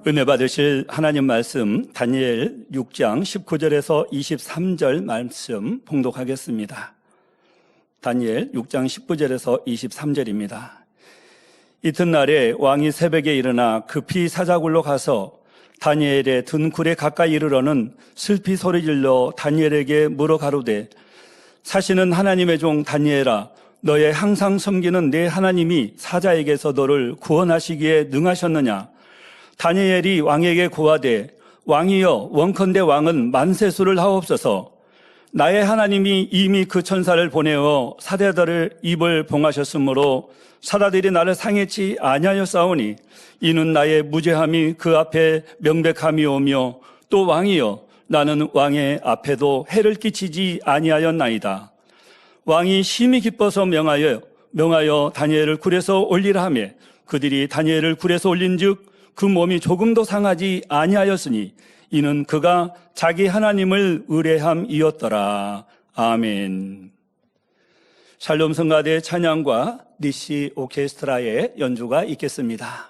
은혜 받으실 하나님 말씀 다니엘 6장 19절에서 23절 말씀 봉독하겠습니다. 다니엘 6장 19절에서 23절입니다. 이튿날에 왕이 새벽에 일어나 급히 사자굴로 가서 다니엘의 등굴에 가까이 이르러는 슬피 소리질러 다니엘에게 물어 가로되 사시는 하나님의 종 다니엘아, 너의 항상 섬기는 내 하나님이 사자에게서 너를 구원하시기에 능하셨느냐? 다니엘이 왕에게 고하되 왕이여, 원컨대 왕은 만세수를 하옵소서. 나의 하나님이 이미 그 천사를 보내어 사자들을 입을 봉하셨으므로 사자들이 나를 상해치 아니하였사오니 이는 나의 무죄함이 그 앞에 명백함이오며 또 왕이여, 나는 왕의 앞에도 해를 끼치지 아니하였나이다. 왕이 심히 기뻐서 명하여 다니엘을 굴에서 올리라 하며 그들이 다니엘을 굴에서 올린즉 그 몸이 조금도 상하지 아니하였으니 이는 그가 자기 하나님을 의뢰함이었더라. 아멘. 샬롬 성가대 찬양과 니시 오케스트라의 연주가 있겠습니다.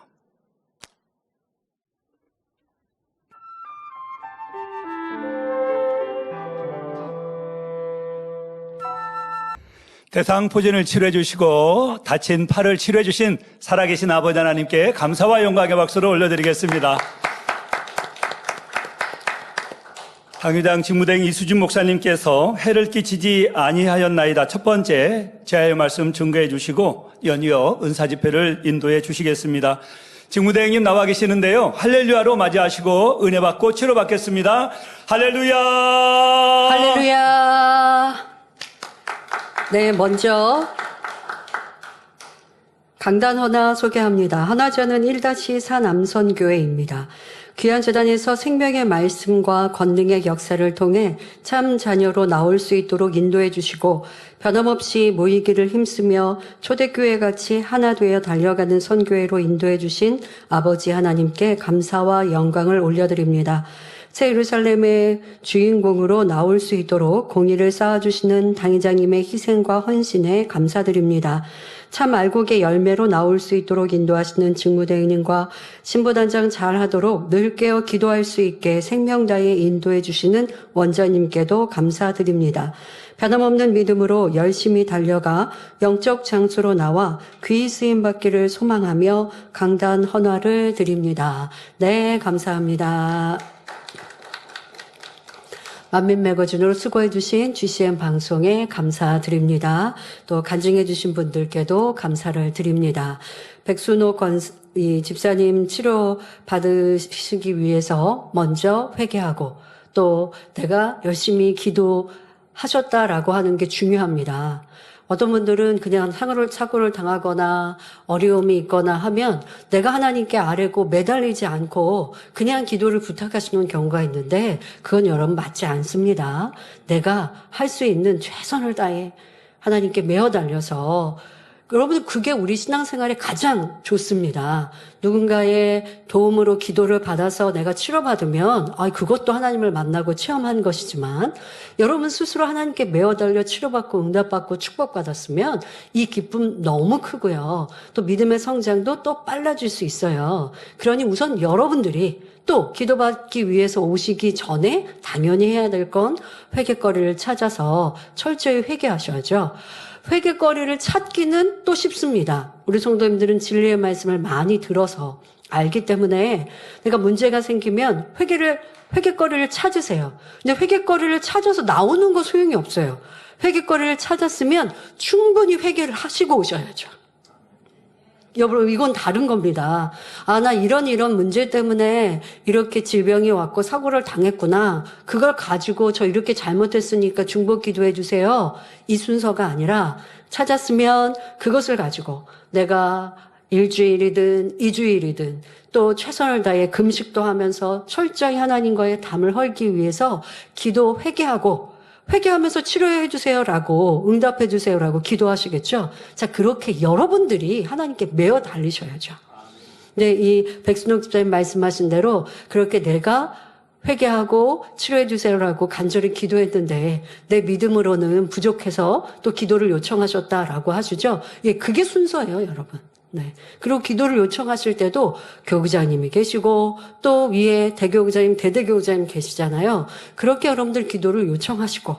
대상포진을 치료해 주시고 다친 팔을 치료해 주신 살아계신 아버지 하나님께 감사와 영광의 박수를 올려드리겠습니다. 당회장 직무대행 이수진 목사님께서 해를 끼치지 아니하였나이다 첫 번째 제하의 말씀 증거해 주시고 연이어 은사집회를 인도해 주시겠습니다. 직무대행님 나와 계시는데요, 할렐루야로 맞이하시고 은혜 받고 치료받겠습니다. 할렐루야, 할렐루야. 네, 먼저 강단 헌화 소개합니다. 헌화전은 1-4 남선교회입니다. 귀한 재단에서 생명의 말씀과 권능의 역사를 통해 참 자녀로 나올 수 있도록 인도해 주시고 변함없이 모이기를 힘쓰며 초대교회같이 하나 되어 달려가는 선교회로 인도해 주신 아버지 하나님께 감사와 영광을 올려드립니다. 새 예루살렘의 주인공으로 나올 수 있도록 공의를 쌓아주시는 당회장님의 희생과 헌신에 감사드립니다. 참 알곡의 열매로 나올 수 있도록 인도하시는 직무대행님과 신부단장 잘하도록 늘 깨어 기도할 수 있게 생명 다해 인도해 주시는 원장님께도 감사드립니다. 변함없는 믿음으로 열심히 달려가 영적 장소로 나와 귀히 쓰임 받기를 소망하며 강단 헌화를 드립니다. 네, 감사합니다. 만민 매거진으로 수고해주신 GCN 방송에 감사드립니다. 또 간증해주신 분들께도 감사를 드립니다. 백순호 집사님 치료 받으시기 위해서 먼저 회개하고 또 내가 열심히 기도하셨다라고 하는 게 중요합니다. 어떤 분들은 그냥 사고를 당하거나 어려움이 있거나 하면 내가 하나님께 아뢰고 매달리지 않고 그냥 기도를 부탁하시는 경우가 있는데 그건 여러분 맞지 않습니다. 내가 할 수 있는 최선을 다해 하나님께 매어 달려서 여러분 그게 우리 신앙생활에 가장 좋습니다. 누군가의 도움으로 기도를 받아서 내가 치료받으면 그것도 하나님을 만나고 체험한 것이지만 여러분 스스로 하나님께 매어 달려 치료받고 응답받고 축복받았으면 이 기쁨 너무 크고요. 또 믿음의 성장도 또 빨라질 수 있어요. 그러니 우선 여러분들이 또 기도받기 위해서 오시기 전에 당연히 해야 될 건 회개거리를 찾아서 철저히 회개하셔야죠. 회개거리를 찾기는 또 쉽습니다. 우리 성도님들은 진리의 말씀을 많이 들어서 알기 때문에 내가 문제가 생기면 회개거리를 찾으세요. 근데 회개거리를 찾아서 나오는 거 소용이 없어요. 회개거리를 찾았으면 충분히 회개를 하시고 오셔야죠. 여러분, 이건 다른 겁니다. 나 이런 문제 때문에 이렇게 질병이 왔고 사고를 당했구나. 그걸 가지고 저 이렇게 잘못했으니까 중보 기도해 주세요. 이 순서가 아니라 찾았으면 그것을 가지고 내가 1주일이든 2주일이든 또 최선을 다해 금식도 하면서 철저히 하나님과의 담을 헐기 위해서 기도 회개하면서 치료해 주세요라고 응답해 주세요라고 기도하시겠죠. 자, 그렇게 여러분들이 하나님께 매어 달리셔야죠. 네, 이 백순옥 집사님 말씀하신 대로 그렇게 내가 회개하고 치료해 주세요라고 간절히 기도했는데 내 믿음으로는 부족해서 또 기도를 요청하셨다라고 하시죠. 예, 그게 순서예요, 여러분. 네. 그리고 기도를 요청하실 때도 교구장님이 계시고 또 위에 대교구장님, 대대교구장님 계시잖아요. 그렇게 여러분들 기도를 요청하시고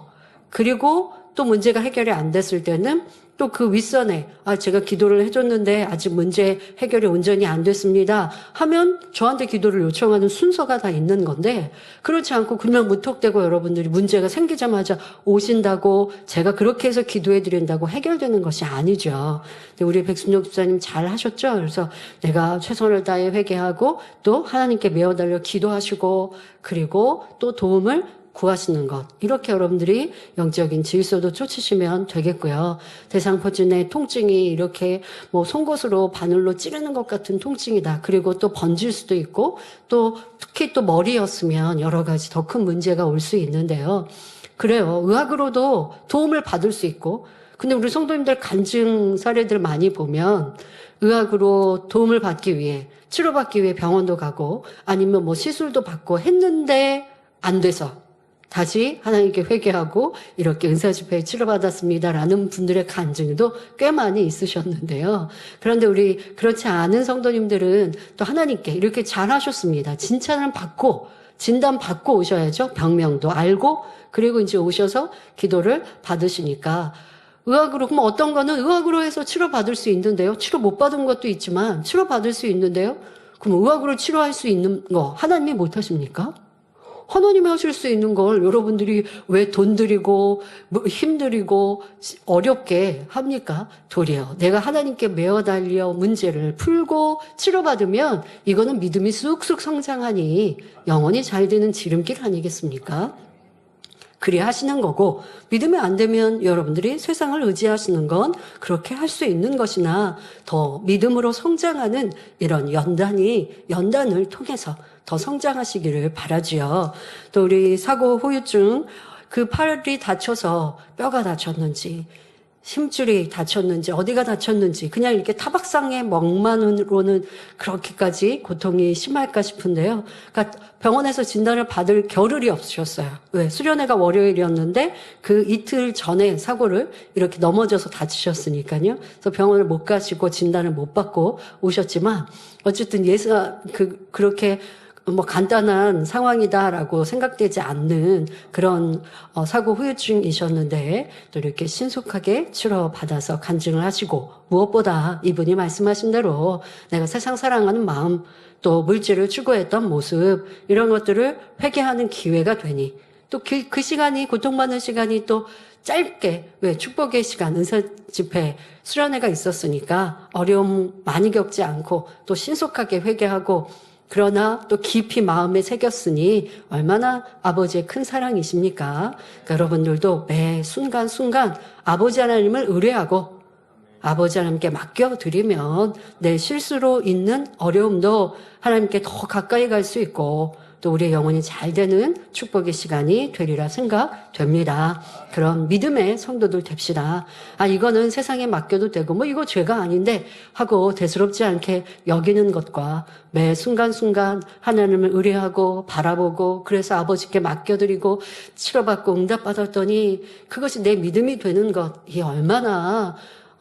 그리고 또 문제가 해결이 안 됐을 때는 또 그 윗선에 제가 기도를 해줬는데 아직 문제 해결이 온전히 안 됐습니다 하면 저한테 기도를 요청하는 순서가 다 있는 건데 그렇지 않고 그냥 무턱대고 여러분들이 문제가 생기자마자 오신다고 제가 그렇게 해서 기도해 드린다고 해결되는 것이 아니죠. 근데 우리 백순옥 집사님 잘 하셨죠? 그래서 내가 최선을 다해 회개하고 또 하나님께 메어달려 기도하시고 그리고 또 도움을 구하시는 것. 이렇게 여러분들이 영적인 질서도 쫓으시면 되겠고요. 대상포진의 통증이 이렇게 뭐 송곳으로 바늘로 찌르는 것 같은 통증이다. 그리고 또 번질 수도 있고 또 특히 또 머리였으면 여러 가지 더 큰 문제가 올 수 있는데요. 그래요. 의학으로도 도움을 받을 수 있고 근데 우리 성도님들 간증 사례들 많이 보면 의학으로 도움을 받기 위해 치료받기 위해 병원도 가고 아니면 뭐 시술도 받고 했는데 안 돼서 다시 하나님께 회개하고 이렇게 은사집회에 치료받았습니다라는 분들의 간증도 꽤 많이 있으셨는데요. 그런데 우리 그렇지 않은 성도님들은 또 하나님께 이렇게 잘하셨습니다. 진찰을 받고 진단 받고 오셔야죠. 병명도 알고 그리고 이제 오셔서 기도를 받으시니까 의학으로 그럼 어떤 거는 의학으로 해서 치료받을 수 있는데요. 치료 못 받은 것도 있지만 치료받을 수 있는데요. 그럼 의학으로 치료할 수 있는 거 하나님이 못 하십니까? 하나님이 하실 수 있는 걸 여러분들이 왜 돈 들이고 힘들이고 어렵게 합니까? 도리어 내가 하나님께 메어 달려 문제를 풀고 치료받으면 이거는 믿음이 쑥쑥 성장하니 영원히 잘 되는 지름길 아니겠습니까? 그리 하시는 거고 믿음이 안 되면 여러분들이 세상을 의지하시는 건 그렇게 할 수 있는 것이나 더 믿음으로 성장하는 이런 연단을 통해서 더 성장하시기를 바라지요. 또 우리 사고 후유증 그 팔이 다쳐서 뼈가 다쳤는지 힘줄이 다쳤는지 어디가 다쳤는지 그냥 이렇게 타박상의 멍만으로는 그렇게까지 고통이 심할까 싶은데요. 그러니까 병원에서 진단을 받을 겨를이 없으셨어요. 왜? 수련회가 월요일이었는데 그 이틀 전에 사고를 이렇게 넘어져서 다치셨으니까요. 그래서 병원을 못 가시고 진단을 못 받고 오셨지만 어쨌든 그렇게 뭐 간단한 상황이다라고 생각되지 않는 그런 사고 후유증이셨는데 또 이렇게 신속하게 치료받아서 간증을 하시고 무엇보다 이분이 말씀하신 대로 내가 세상 사랑하는 마음 또 물질을 추구했던 모습 이런 것들을 회개하는 기회가 되니 또 그 시간이 고통받는 시간이 또 짧게 왜 축복의 시간 은사 집회 수련회가 있었으니까 어려움 많이 겪지 않고 또 신속하게 회개하고 그러나 또 깊이 마음에 새겼으니 얼마나 아버지의 큰 사랑이십니까? 그러니까 여러분들도 매 순간순간 아버지 하나님을 의뢰하고 아버지 하나님께 맡겨드리면 내 실수로 있는 어려움도 하나님께 더 가까이 갈 수 있고 또 우리의 영혼이 잘 되는 축복의 시간이 되리라 생각됩니다. 그런 믿음의 성도들 됩시다. 이거는 세상에 맡겨도 되고 뭐 이거 죄가 아닌데 하고 대수롭지 않게 여기는 것과 매 순간순간 하나님을 의뢰하고 바라보고 그래서 아버지께 맡겨드리고 치료받고 응답받았더니 그것이 내 믿음이 되는 것 이 얼마나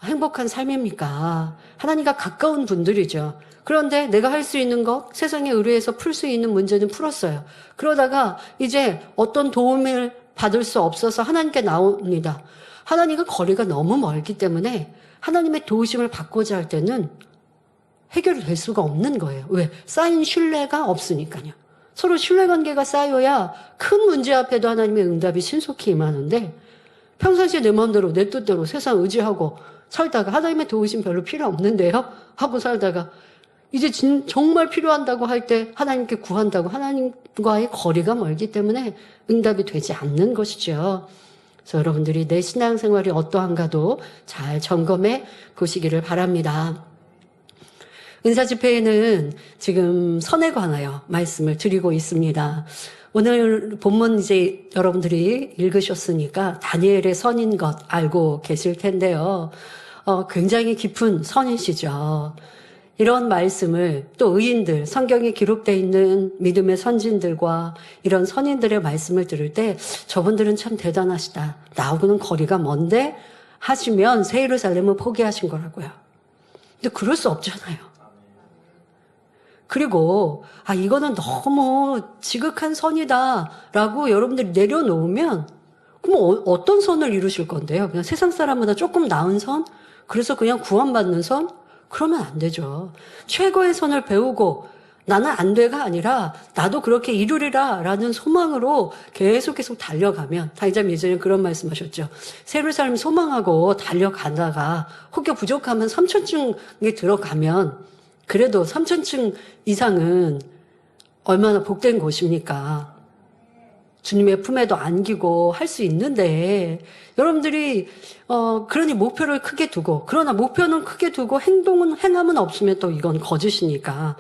행복한 삶입니까? 하나님과 가까운 분들이죠. 그런데 내가 할 수 있는 것, 세상에 의뢰해서 풀 수 있는 문제는 풀었어요. 그러다가 이제 어떤 도움을 받을 수 없어서 하나님께 나옵니다. 하나님과 거리가 너무 멀기 때문에 하나님의 도우심을 받고자 할 때는 해결이 될 수가 없는 거예요. 왜? 쌓인 신뢰가 없으니까요. 서로 신뢰관계가 쌓여야 큰 문제 앞에도 하나님의 응답이 신속히 임하는데 평상시에 내 마음대로 내 뜻대로 세상 의지하고 살다가 하나님의 도우심 별로 필요 없는데요? 하고 살다가 이제 정말 필요한다고 할 때 하나님께 구한다고 하나님과의 거리가 멀기 때문에 응답이 되지 않는 것이죠. 그래서 여러분들이 내 신앙생활이 어떠한가도 잘 점검해 보시기를 바랍니다. 은사집회에는 지금 선에 관하여 말씀을 드리고 있습니다. 오늘 본문 이제 여러분들이 읽으셨으니까 다니엘의 선인 것 알고 계실 텐데요. 굉장히 깊은 선이시죠. 이런 말씀을 또 의인들, 성경에 기록되어 있는 믿음의 선진들과 이런 선인들의 말씀을 들을 때 저분들은 참 대단하시다. 나하고는 거리가 먼데 하시면 새 예루살렘을 포기하신 거라고요. 근데 그럴 수 없잖아요. 그리고 이거는 너무 지극한 선이다라고 여러분들이 내려놓으면 그럼 어떤 선을 이루실 건데요? 그냥 세상 사람보다 조금 나은 선? 그래서 그냥 구원받는 선? 그러면 안 되죠. 최고의 선을 배우고 나는 안 돼가 아니라 나도 그렇게 이루리라 라는 소망으로 계속 달려가면, 당의자님 예전에 그런 말씀하셨죠. 새로 삶 소망하고 달려가다가 혹여 부족하면 3천층에 들어가면 그래도 3천층 이상은 얼마나 복된 곳입니까? 주님의 품에도 안기고 할 수 있는데, 여러분들이 그러니 목표를 크게 두고, 그러나 목표는 크게 두고 행함은 없으면 또 이건 거짓이니까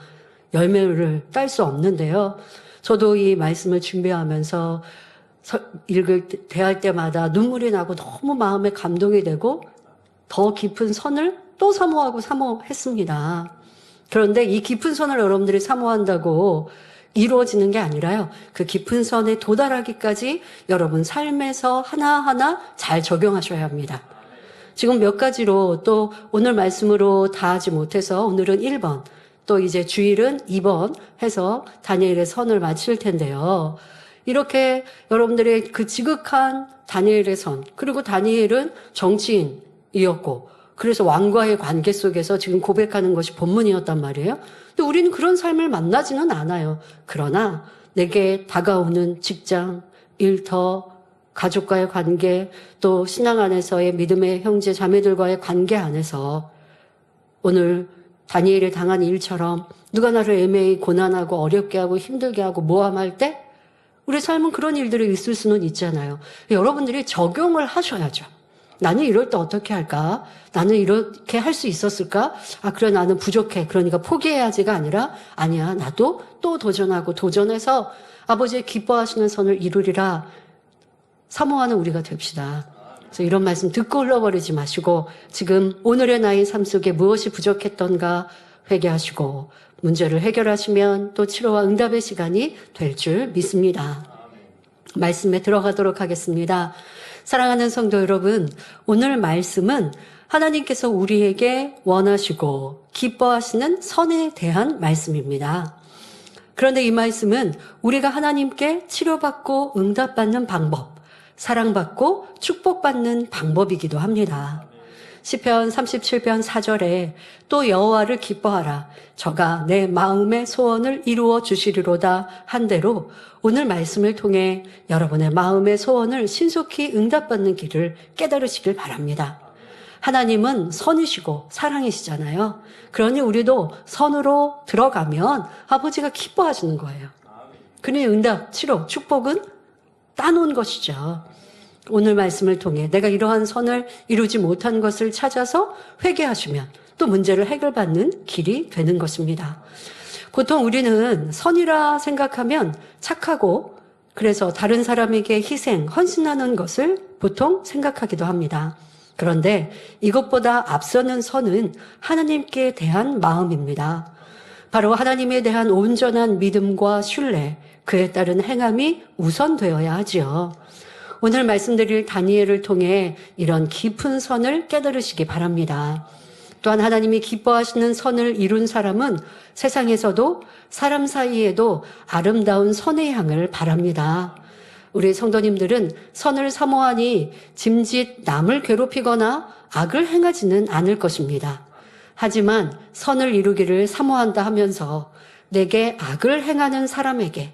열매를 딸 수 없는데요. 저도 이 말씀을 준비하면서 대할 때마다 눈물이 나고 너무 마음에 감동이 되고 더 깊은 선을 또 사모했습니다. 그런데 이 깊은 선을 여러분들이 사모한다고 이루어지는 게 아니라요. 그 깊은 선에 도달하기까지 여러분 삶에서 하나하나 잘 적용하셔야 합니다. 지금 몇 가지로 또 오늘 말씀으로 다 하지 못해서 오늘은 1번, 또 이제 주일은 2번 해서 다니엘의 선을 마칠 텐데요. 이렇게 여러분들의 그 지극한 다니엘의 선, 그리고 다니엘은 정치인이었고, 그래서 왕과의 관계 속에서 지금 고백하는 것이 본문이었단 말이에요. 근데 우리는 그런 삶을 만나지는 않아요. 그러나 내게 다가오는 직장, 일터, 가족과의 관계, 또 신앙 안에서의 믿음의 형제 자매들과의 관계 안에서 오늘 다니엘이 당한 일처럼 누가 나를 애매히 고난하고 어렵게 하고 힘들게 하고 모함할 때 우리 삶은 그런 일들이 있을 수는 있잖아요. 여러분들이 적용을 하셔야죠. 나는 이럴 때 어떻게 할까? 나는 이렇게 할 수 있었을까? 그래, 나는 부족해. 그러니까 포기해야지가 아니라, 아니야, 나도 또 도전하고 도전해서 아버지의 기뻐하시는 선을 이루리라 사모하는 우리가 됩시다. 그래서 이런 말씀 듣고 흘러버리지 마시고 지금 오늘의 나의 삶 속에 무엇이 부족했던가 회개하시고 문제를 해결하시면 또 치료와 응답의 시간이 될 줄 믿습니다. 말씀에 들어가도록 하겠습니다. 사랑하는 성도 여러분, 오늘 말씀은 하나님께서 우리에게 원하시고 기뻐하시는 선에 대한 말씀입니다. 그런데 이 말씀은 우리가 하나님께 치료받고 응답받는 방법, 사랑받고 축복받는 방법이기도 합니다. 시편 37편 4절에 또 여호와를 기뻐하라. 저가 내 마음의 소원을 이루어 주시리로다 한 대로 오늘 말씀을 통해 여러분의 마음의 소원을 신속히 응답받는 길을 깨달으시길 바랍니다. 하나님은 선이시고 사랑이시잖아요. 그러니 우리도 선으로 들어가면 아버지가 기뻐하시는 거예요. 그러니 응답, 치료, 축복은 따놓은 것이죠. 오늘 말씀을 통해 내가 이러한 선을 이루지 못한 것을 찾아서 회개하시면 또 문제를 해결받는 길이 되는 것입니다. 보통 우리는 선이라 생각하면 착하고 그래서 다른 사람에게 희생, 헌신하는 것을 보통 생각하기도 합니다. 그런데 이것보다 앞서는 선은 하나님께 대한 마음입니다. 바로 하나님에 대한 온전한 믿음과 신뢰, 그에 따른 행함이 우선되어야 하지요. 오늘 말씀드릴 다니엘을 통해 이런 깊은 선을 깨달으시기 바랍니다. 또한 하나님이 기뻐하시는 선을 이룬 사람은 세상에서도 사람 사이에도 아름다운 선의 향을 바랍니다. 우리 성도님들은 선을 사모하니 짐짓 남을 괴롭히거나 악을 행하지는 않을 것입니다. 하지만 선을 이루기를 사모한다 하면서 내게 악을 행하는 사람에게,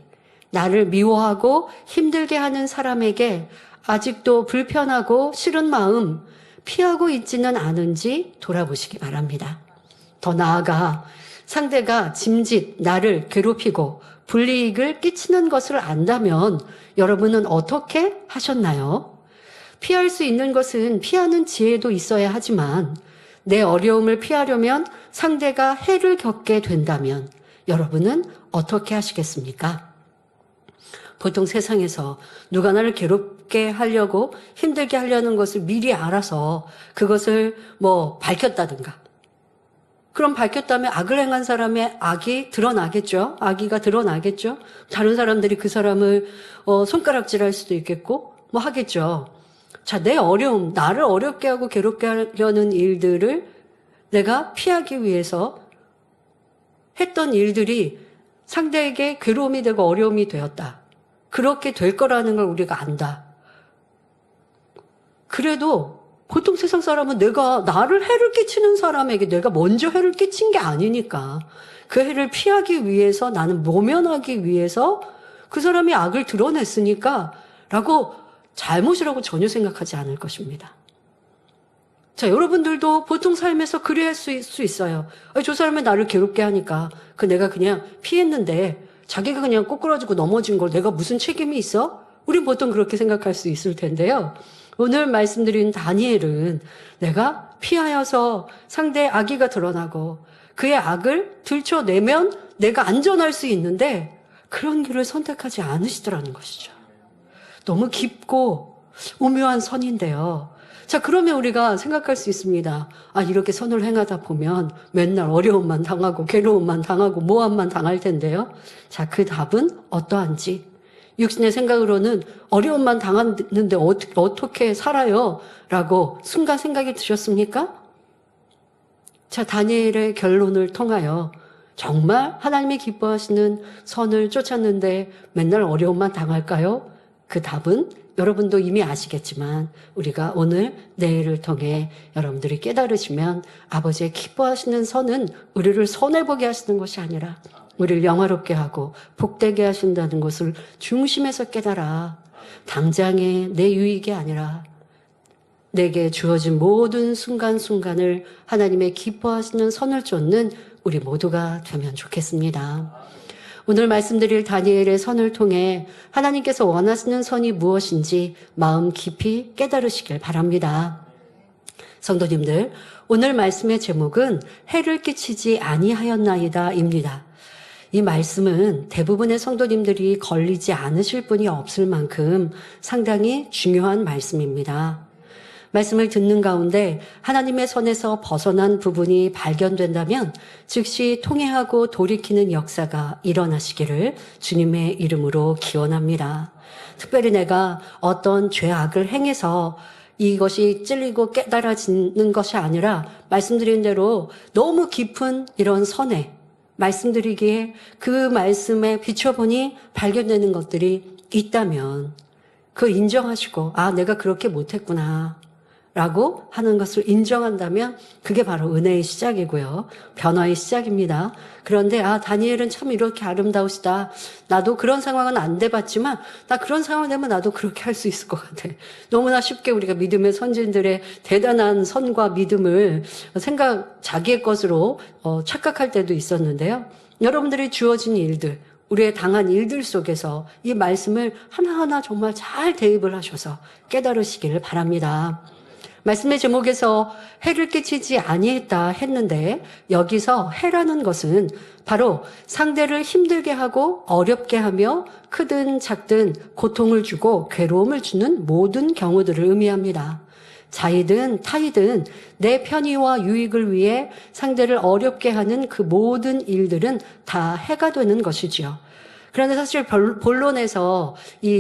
나를 미워하고 힘들게 하는 사람에게 아직도 불편하고 싫은 마음 피하고 있지는 않은지 돌아보시기 바랍니다. 더 나아가 상대가 짐짓 나를 괴롭히고 불이익을 끼치는 것을 안다면 여러분은 어떻게 하셨나요? 피할 수 있는 것은 피하는 지혜도 있어야 하지만 내 어려움을 피하려면 상대가 해를 겪게 된다면 여러분은 어떻게 하시겠습니까? 보통 세상에서 누가 나를 괴롭게 하려고 힘들게 하려는 것을 미리 알아서 그것을 밝혔다든가, 그럼 밝혔다면 악을 행한 사람의 악이 드러나겠죠. 악의가 드러나겠죠. 다른 사람들이 그 사람을 손가락질할 수도 있겠고 하겠죠. 자, 내 어려움, 나를 어렵게 하고 괴롭게 하려는 일들을 내가 피하기 위해서 했던 일들이 상대에게 괴로움이 되고 어려움이 되었다. 그렇게 될 거라는 걸 우리가 안다. 그래도 보통 세상 사람은 내가 나를 해를 끼치는 사람에게 내가 먼저 해를 끼친 게 아니니까 그 해를 피하기 위해서 나는 모면하기 위해서 그 사람이 악을 드러냈으니까 라고 잘못이라고 전혀 생각하지 않을 것입니다. 자, 여러분들도 보통 삶에서 그래야 할 수 있어요. 저 사람이 나를 괴롭게 하니까 내가 그냥 피했는데 자기가 그냥 꼬꾸라지고 넘어진 걸 내가 무슨 책임이 있어? 우린 보통 그렇게 생각할 수 있을 텐데요. 오늘 말씀드린 다니엘은 내가 피하여서 상대의 악의가 드러나고 그의 악을 들춰내면 내가 안전할 수 있는데 그런 길을 선택하지 않으시더라는 것이죠. 너무 깊고 오묘한 선인데요. 자, 그러면 우리가 생각할 수 있습니다. 이렇게 선을 행하다 보면 맨날 어려움만 당하고 괴로움만 당하고 모함만 당할 텐데요. 자, 그 답은 어떠한지. 육신의 생각으로는 어려움만 당했는데 어떻게 살아요? 라고 순간 생각이 드셨습니까? 자, 다니엘의 결론을 통하여 정말 하나님이 기뻐하시는 선을 쫓았는데 맨날 어려움만 당할까요? 그 답은 여러분도 이미 아시겠지만 우리가 오늘 내일을 통해 여러분들이 깨달으시면 아버지의 기뻐하시는 선은 우리를 손해보게 하시는 것이 아니라 우리를 영화롭게 하고 복되게 하신다는 것을 중심에서 깨달아 당장의 내 유익이 아니라 내게 주어진 모든 순간순간을 하나님의 기뻐하시는 선을 쫓는 우리 모두가 되면 좋겠습니다. 오늘 말씀드릴 다니엘의 선을 통해 하나님께서 원하시는 선이 무엇인지 마음 깊이 깨달으시길 바랍니다. 성도님들, 오늘 말씀의 제목은 해를 끼치지 아니하였나이다입니다. 이 말씀은 대부분의 성도님들이 걸리지 않으실 분이 없을 만큼 상당히 중요한 말씀입니다. 말씀을 듣는 가운데 하나님의 선에서 벗어난 부분이 발견된다면 즉시 통회하고 돌이키는 역사가 일어나시기를 주님의 이름으로 기원합니다. 특별히 내가 어떤 죄악을 행해서 이것이 찔리고 깨달아지는 것이 아니라 말씀드린 대로 너무 깊은 이런 선에 말씀드리기에 그 말씀에 비춰보니 발견되는 것들이 있다면 그 인정하시고 내가 그렇게 못했구나 라고 하는 것을 인정한다면 그게 바로 은혜의 시작이고요. 변화의 시작입니다. 그런데 다니엘은 참 이렇게 아름다우시다. 나도 그런 상황은 안 돼봤지만 나 그런 상황 되면 나도 그렇게 할 수 있을 것 같아. 너무나 쉽게 우리가 믿음의 선진들의 대단한 선과 믿음을 자기의 것으로 착각할 때도 있었는데요. 여러분들이 주어진 일들, 우리의 당한 일들 속에서 이 말씀을 하나하나 정말 잘 대입을 하셔서 깨달으시기를 바랍니다. 말씀의 제목에서 해를 끼치지 아니했다 했는데 여기서 해라는 것은 바로 상대를 힘들게 하고 어렵게 하며 크든 작든 고통을 주고 괴로움을 주는 모든 경우들을 의미합니다. 자이든 타이든 내 편의와 유익을 위해 상대를 어렵게 하는 그 모든 일들은 다 해가 되는 것이지요. 그런데 사실 본론에서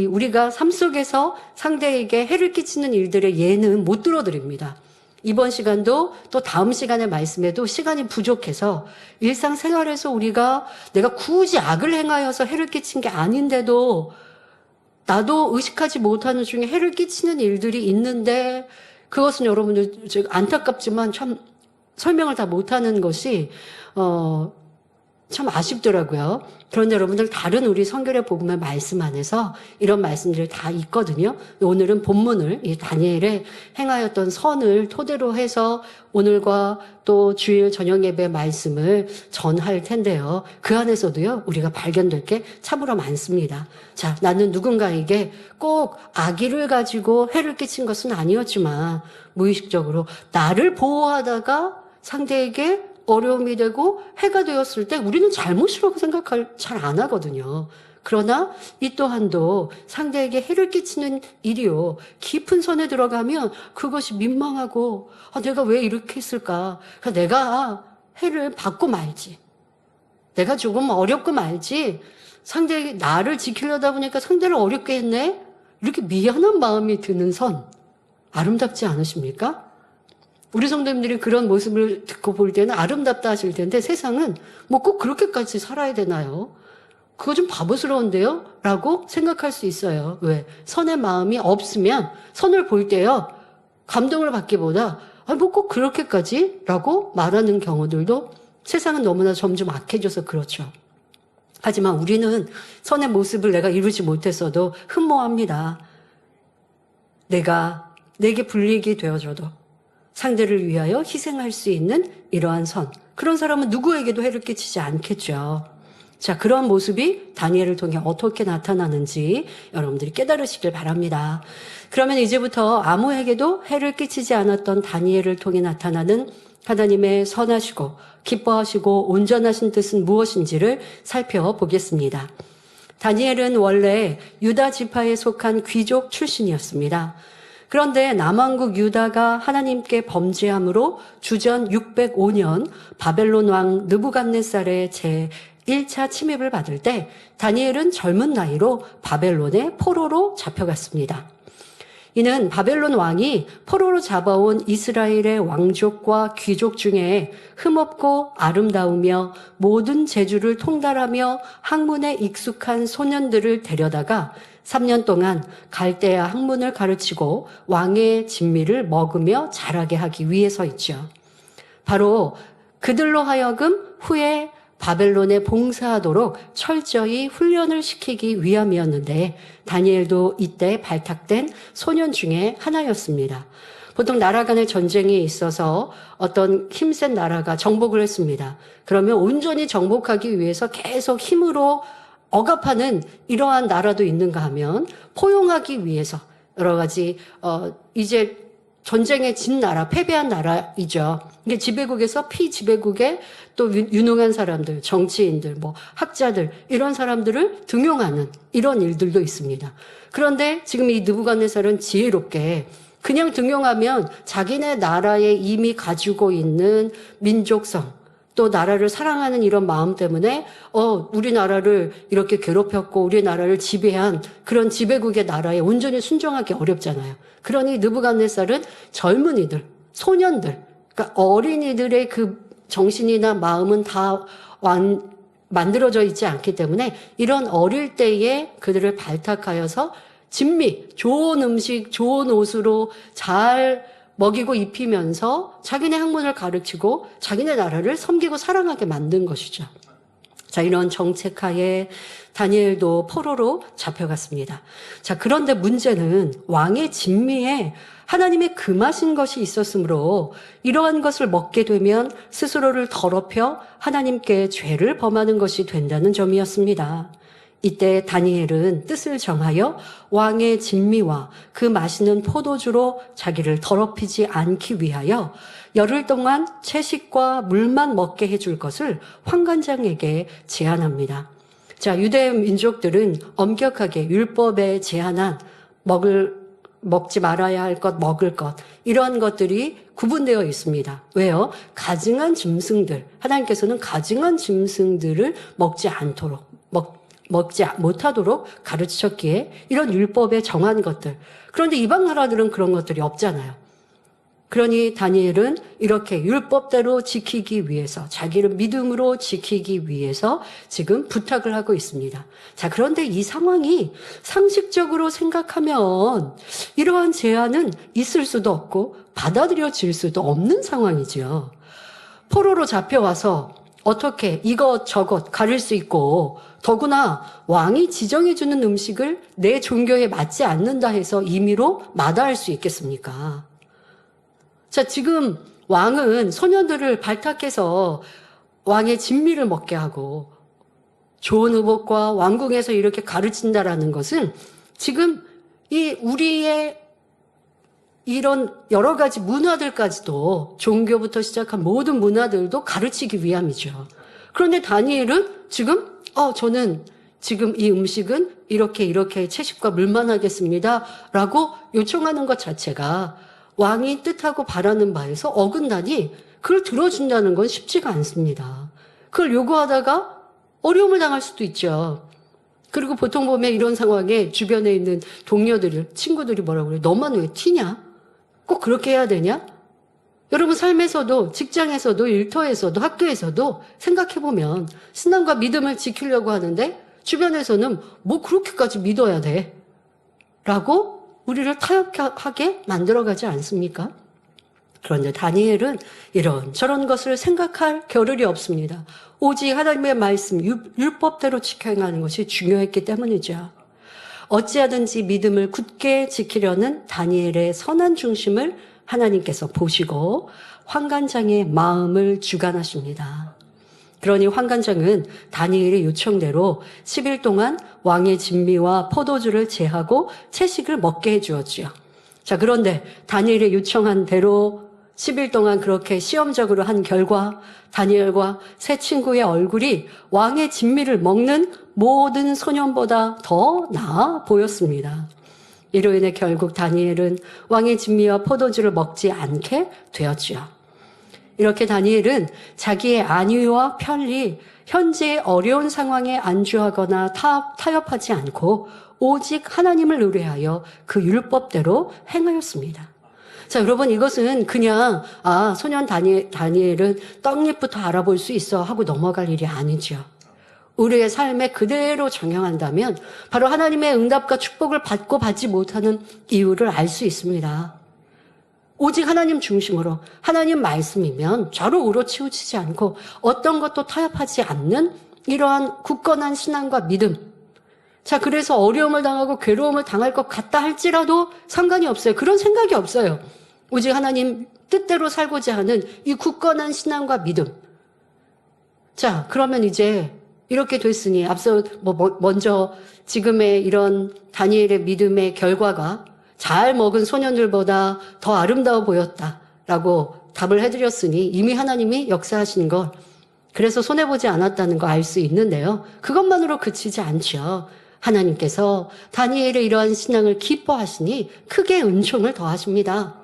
우리가 삶 속에서 상대에게 해를 끼치는 일들의 예는 못 들어드립니다. 이번 시간도 또 다음 시간의 말씀에도 시간이 부족해서 일상생활에서 내가 굳이 악을 행하여서 해를 끼친 게 아닌데도 나도 의식하지 못하는 중에 해를 끼치는 일들이 있는데 그것은 여러분들 안타깝지만 참 설명을 다 못하는 것이 참 아쉽더라고요. 그런데 여러분들 다른 우리 성결의 복음의 말씀 안에서 이런 말씀들이 다 있거든요. 오늘은 본문을 이 다니엘의 행하였던 선을 토대로 해서 오늘과 또 주일 저녁 예배 말씀을 전할 텐데요. 그 안에서도요, 우리가 발견될 게 참으로 많습니다. 자, 나는 누군가에게 꼭 악의를 가지고 해를 끼친 것은 아니었지만 무의식적으로 나를 보호하다가 상대에게 어려움이 되고 해가 되었을 때 우리는 잘못이라고 잘 안 하거든요. 그러나 이 또한도 상대에게 해를 끼치는 일이요. 깊은 선에 들어가면 그것이 민망하고 내가 왜 이렇게 했을까? 내가 해를 받고 말지. 내가 조금 어렵고 말지. 상대에게 나를 지키려다 보니까 상대를 어렵게 했네? 이렇게 미안한 마음이 드는 선. 아름답지 않으십니까? 우리 성도님들이 그런 모습을 듣고 볼 때는 아름답다 하실 텐데 세상은 뭐 꼭 그렇게까지 살아야 되나요? 그거 좀 바보스러운데요? 라고 생각할 수 있어요. 왜? 선의 마음이 없으면 선을 볼 때요. 감동을 받기보다 뭐 꼭 그렇게까지? 라고 말하는 경우들도 세상은 너무나 점점 악해져서 그렇죠. 하지만 우리는 선의 모습을 내가 이루지 못했어도 흠모합니다. 내게 불리익이 되어줘도 상대를 위하여 희생할 수 있는 이러한 선. 그런 사람은 누구에게도 해를 끼치지 않겠죠. 자, 그런 모습이 다니엘을 통해 어떻게 나타나는지 여러분들이 깨달으시길 바랍니다. 그러면 이제부터 아무에게도 해를 끼치지 않았던 다니엘을 통해 나타나는 하나님의 선하시고 기뻐하시고 온전하신 뜻은 무엇인지를 살펴보겠습니다. 다니엘은 원래 유다 지파에 속한 귀족 출신이었습니다. 그런데 남왕국 유다가 하나님께 범죄함으로 주전 605년 바벨론 왕 느부갓네살의 제1차 침입을 받을 때 다니엘은 젊은 나이로 바벨론의 포로로 잡혀갔습니다. 이는 바벨론 왕이 포로로 잡아온 이스라엘의 왕족과 귀족 중에 흠없고 아름다우며 모든 재주를 통달하며 학문에 익숙한 소년들을 데려다가 3년 동안 갈대아 학문을 가르치고 왕의 진미를 먹으며 자라게 하기 위해서있죠. 바로 그들로 하여금 후에 바벨론에 봉사하도록 철저히 훈련을 시키기 위함이었는데 다니엘도 이때 발탁된 소년 중에 하나였습니다. 보통 나라 간의 전쟁이 있어서 어떤 힘센 나라가 정복을 했습니다. 그러면 온전히 정복하기 위해서 계속 힘으로 억압하는 이러한 나라도 있는가 하면 포용하기 위해서 여러 가지 이제 전쟁에 진 나라, 패배한 나라이죠. 이게 지배국에서 피지배국에 또 유능한 사람들, 정치인들, 뭐 학자들 이런 사람들을 등용하는 이런 일들도 있습니다. 그런데 지금 이 느부갓네살은 지혜롭게 그냥 등용하면 자기네 나라에 이미 가지고 있는 민족성, 또 나라를 사랑하는 이런 마음 때문에 우리나라를 이렇게 괴롭혔고 우리나라를 지배한 그런 지배국의 나라에 온전히 순종하기 어렵잖아요. 그러니 느부갓네살은 젊은이들, 소년들, 그러니까 어린이들의 그 정신이나 마음은 다 만들어져 있지 않기 때문에 이런 어릴 때에 그들을 발탁하여서 진미, 좋은 음식, 좋은 옷으로 잘 먹이고 입히면서 자기네 학문을 가르치고 자기네 나라를 섬기고 사랑하게 만든 것이죠. 자, 이런 정책하에 다니엘도 포로로 잡혀갔습니다. 자, 그런데 문제는 왕의 진미에 하나님의 금하신 것이 있었으므로 이러한 것을 먹게 되면 스스로를 더럽혀 하나님께 죄를 범하는 것이 된다는 점이었습니다. 이때 다니엘은 뜻을 정하여 왕의 진미와 그 마시는 포도주로 자기를 더럽히지 않기 위하여 열흘 동안 채식과 물만 먹게 해줄 것을 환관장에게 제안합니다. 자, 유대 민족들은 엄격하게 율법에 제한한 먹지 말아야 할 것, 먹을 것 이런 것들이 구분되어 있습니다. 왜요? 가증한 짐승들, 하나님께서는 가증한 짐승들을 먹지 못하도록 가르치셨기에 이런 율법에 정한 것들. 그런데 이방 나라들은 그런 것들이 없잖아요. 그러니 다니엘은 이렇게 율법대로 지키기 위해서 자기를 믿음으로 지키기 위해서 지금 부탁을 하고 있습니다. 자, 그런데 이 상황이 상식적으로 생각하면 이러한 제안은 있을 수도 없고 받아들여질 수도 없는 상황이지요. 포로로 잡혀와서 어떻게 이것저것 가릴 수 있고 더구나 왕이 지정해주는 음식을 내 종교에 맞지 않는다 해서 임의로 마다할 수 있겠습니까? 자, 지금 왕은 소년들을 발탁해서 왕의 진미를 먹게 하고 좋은 의복과 왕궁에서 이렇게 가르친다라는 것은 지금 우리의 이런 여러 가지 문화들까지도 종교부터 시작한 모든 문화들도 가르치기 위함이죠. 그런데 다니엘은 지금 저는 지금 이 음식은 이렇게 채식과 물만 하겠습니다 라고 요청하는 것 자체가 왕이 뜻하고 바라는 바에서 어긋나니 그걸 들어준다는 건 쉽지가 않습니다. 그걸 요구하다가 어려움을 당할 수도 있죠. 그리고 보통 보면 이런 상황에 주변에 있는 동료들이, 친구들이 뭐라고 그래요? 너만 왜 튀냐? 꼭 그렇게 해야 되냐? 여러분 삶에서도, 직장에서도, 일터에서도, 학교에서도 생각해보면 신앙과 믿음을 지키려고 하는데 주변에서는 뭐 그렇게까지 믿어야 돼? 라고 우리를 타협하게 만들어가지 않습니까? 그런데 다니엘은 이런 저런 것을 생각할 겨를이 없습니다. 오직 하나님의 말씀, 율법대로 지켜 행하는 것이 중요했기 때문이죠. 어찌하든지 믿음을 굳게 지키려는 다니엘의 선한 중심을 하나님께서 보시고 환관장의 마음을 주관하십니다. 그러니 환관장은 다니엘의 요청대로 10일 동안 왕의 진미와 포도주를 제하고 채식을 먹게 해주었지요. 자, 그런데 다니엘의 요청한 대로 10일 동안 그렇게 시험적으로 한 결과 다니엘과 세 친구의 얼굴이 왕의 진미를 먹는 모든 소년보다 더 나아 보였습니다. 이로 인해 결국 다니엘은 왕의 진미와 포도주를 먹지 않게 되었지요. 이렇게 다니엘은 자기의 안위와 편리, 현재의 어려운 상황에 안주하거나 타협하지 않고 오직 하나님을 의뢰하여 그 율법대로 행하였습니다. 자, 여러분, 이것은 그냥 소년 다니엘은 떡잎부터 알아볼 수 있어 하고 넘어갈 일이 아니죠. 우리의 삶에 그대로 적용한다면 바로 하나님의 응답과 축복을 받고 받지 못하는 이유를 알 수 있습니다. 오직 하나님 중심으로 하나님 말씀이면 좌로우로 치우치지 않고 어떤 것도 타협하지 않는 이러한 굳건한 신앙과 믿음. 자, 그래서 어려움을 당하고 괴로움을 당할 것 같다 할지라도 상관이 없어요. 그런 생각이 없어요. 오직 하나님 뜻대로 살고자 하는 이 굳건한 신앙과 믿음. 자, 그러면 이제 이렇게 됐으니 앞서 먼저 지금의 이런 다니엘의 믿음의 결과가 잘 먹은 소년들보다 더 아름다워 보였다라고 답을 해드렸으니 이미 하나님이 역사하신 것, 그래서 손해보지 않았다는 거 알 수 있는데요. 그것만으로 그치지 않죠. 하나님께서 다니엘의 이러한 신앙을 기뻐하시니 크게 은총을 더하십니다.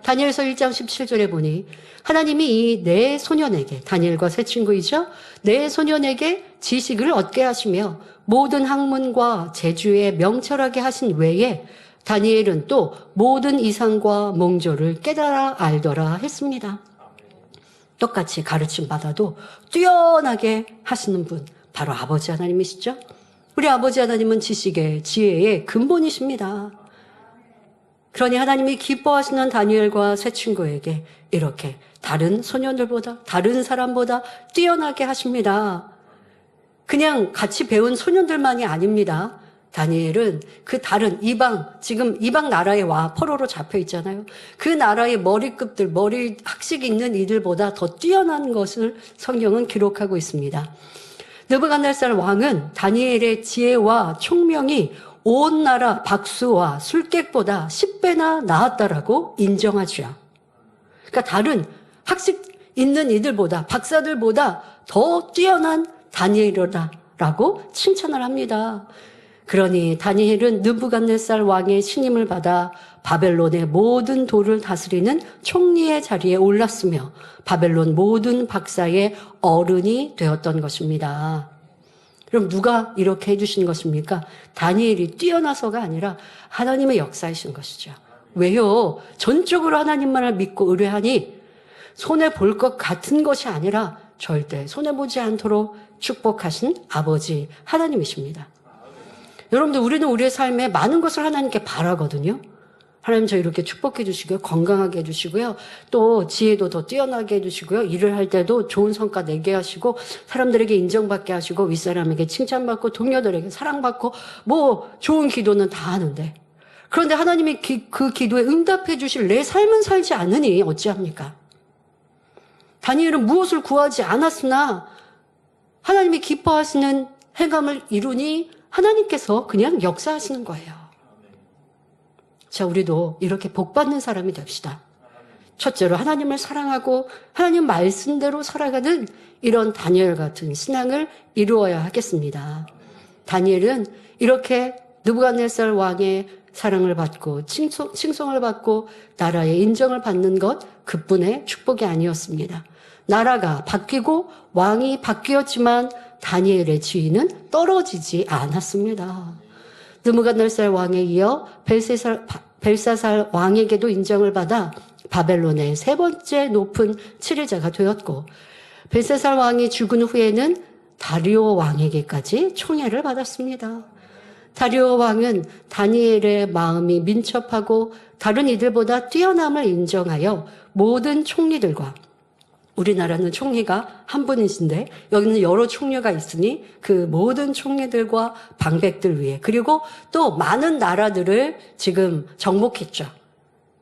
다니엘서 1장 17절에 보니 하나님이 이 네 소년에게, 다니엘과 세 친구이죠, 네 소년에게 지식을 얻게 하시며 모든 학문과 재주에 명철하게 하신 외에 다니엘은 또 모든 이상과 몽조를 깨달아 알더라 했습니다. 똑같이 가르침 받아도 뛰어나게 하시는 분, 바로 아버지 하나님이시죠. 우리 아버지 하나님은 지식의, 지혜의 근본이십니다. 그러니 하나님이 기뻐하시는 다니엘과 세 친구에게 이렇게 다른 소년들보다, 다른 사람보다 뛰어나게 하십니다. 그냥 같이 배운 소년들만이 아닙니다. 다니엘은 그 다른 지금 이방 나라에 포로로 잡혀 있잖아요. 그 나라의 머리급들, 머리 학식이 있는 이들보다 더 뛰어난 것을 성경은 기록하고 있습니다. 느부갓네살 왕은 다니엘의 지혜와 총명이 온 나라 박수와 술객보다 10배나 나았다라고 인정하죠. 그러니까 다른 학식 있는 이들보다, 박사들보다 더 뛰어난 다니엘이라고 칭찬을 합니다. 그러니 다니엘은 느부갓네살 왕의 신임을 받아 바벨론의 모든 도를 다스리는 총리의 자리에 올랐으며 바벨론 모든 박사의 어른이 되었던 것입니다. 그럼 누가 이렇게 해주신 것입니까? 다니엘이 뛰어나서가 아니라 하나님의 역사이신 것이죠. 왜요? 전적으로 하나님만을 믿고 의뢰하니 손해볼 것 같은 것이 아니라 절대 손해보지 않도록 축복하신 아버지 하나님이십니다. 여러분들, 우리는 우리의 삶에 많은 것을 하나님께 바라거든요. 하나님 저 이렇게 축복해 주시고요. 건강하게 해주시고요. 또 지혜도 더 뛰어나게 해주시고요. 일을 할 때도 좋은 성과 내게 하시고 사람들에게 인정받게 하시고 윗사람에게 칭찬받고 동료들에게 사랑받고 뭐 좋은 기도는 다 하는데, 그런데 하나님이 그 기도에 응답해 주실 내 삶은 살지 않으니 어찌합니까? 다니엘은 무엇을 구하지 않았으나 하나님이 기뻐하시는 행함을 이루니 하나님께서 그냥 역사하시는 거예요. 자, 우리도 이렇게 복받는 사람이 됩시다. 첫째로 하나님을 사랑하고 하나님 말씀대로 살아가는 이런 다니엘 같은 신앙을 이루어야 하겠습니다. 다니엘은 이렇게 느부갓네살 왕의 사랑을 받고 칭송을 받고 나라의 인정을 받는 것 그뿐의 축복이 아니었습니다. 나라가 바뀌고 왕이 바뀌었지만 다니엘의 지위는 떨어지지 않았습니다. 느부갓네살 왕에 이어 벨사살 왕에게도 인정을 받아 바벨론의 세 번째 높은 치리자가 되었고, 벨사살 왕이 죽은 후에는 다리오 왕에게까지 총애를 받았습니다. 다리오 왕은 다니엘의 마음이 민첩하고 다른 이들보다 뛰어남을 인정하여 모든 총리들과, 우리나라는 총리가 한 분이신데 여기는 여러 총리가 있으니 그 모든 총리들과 방백들 위해, 그리고 또 많은 나라들을 지금 정복했죠.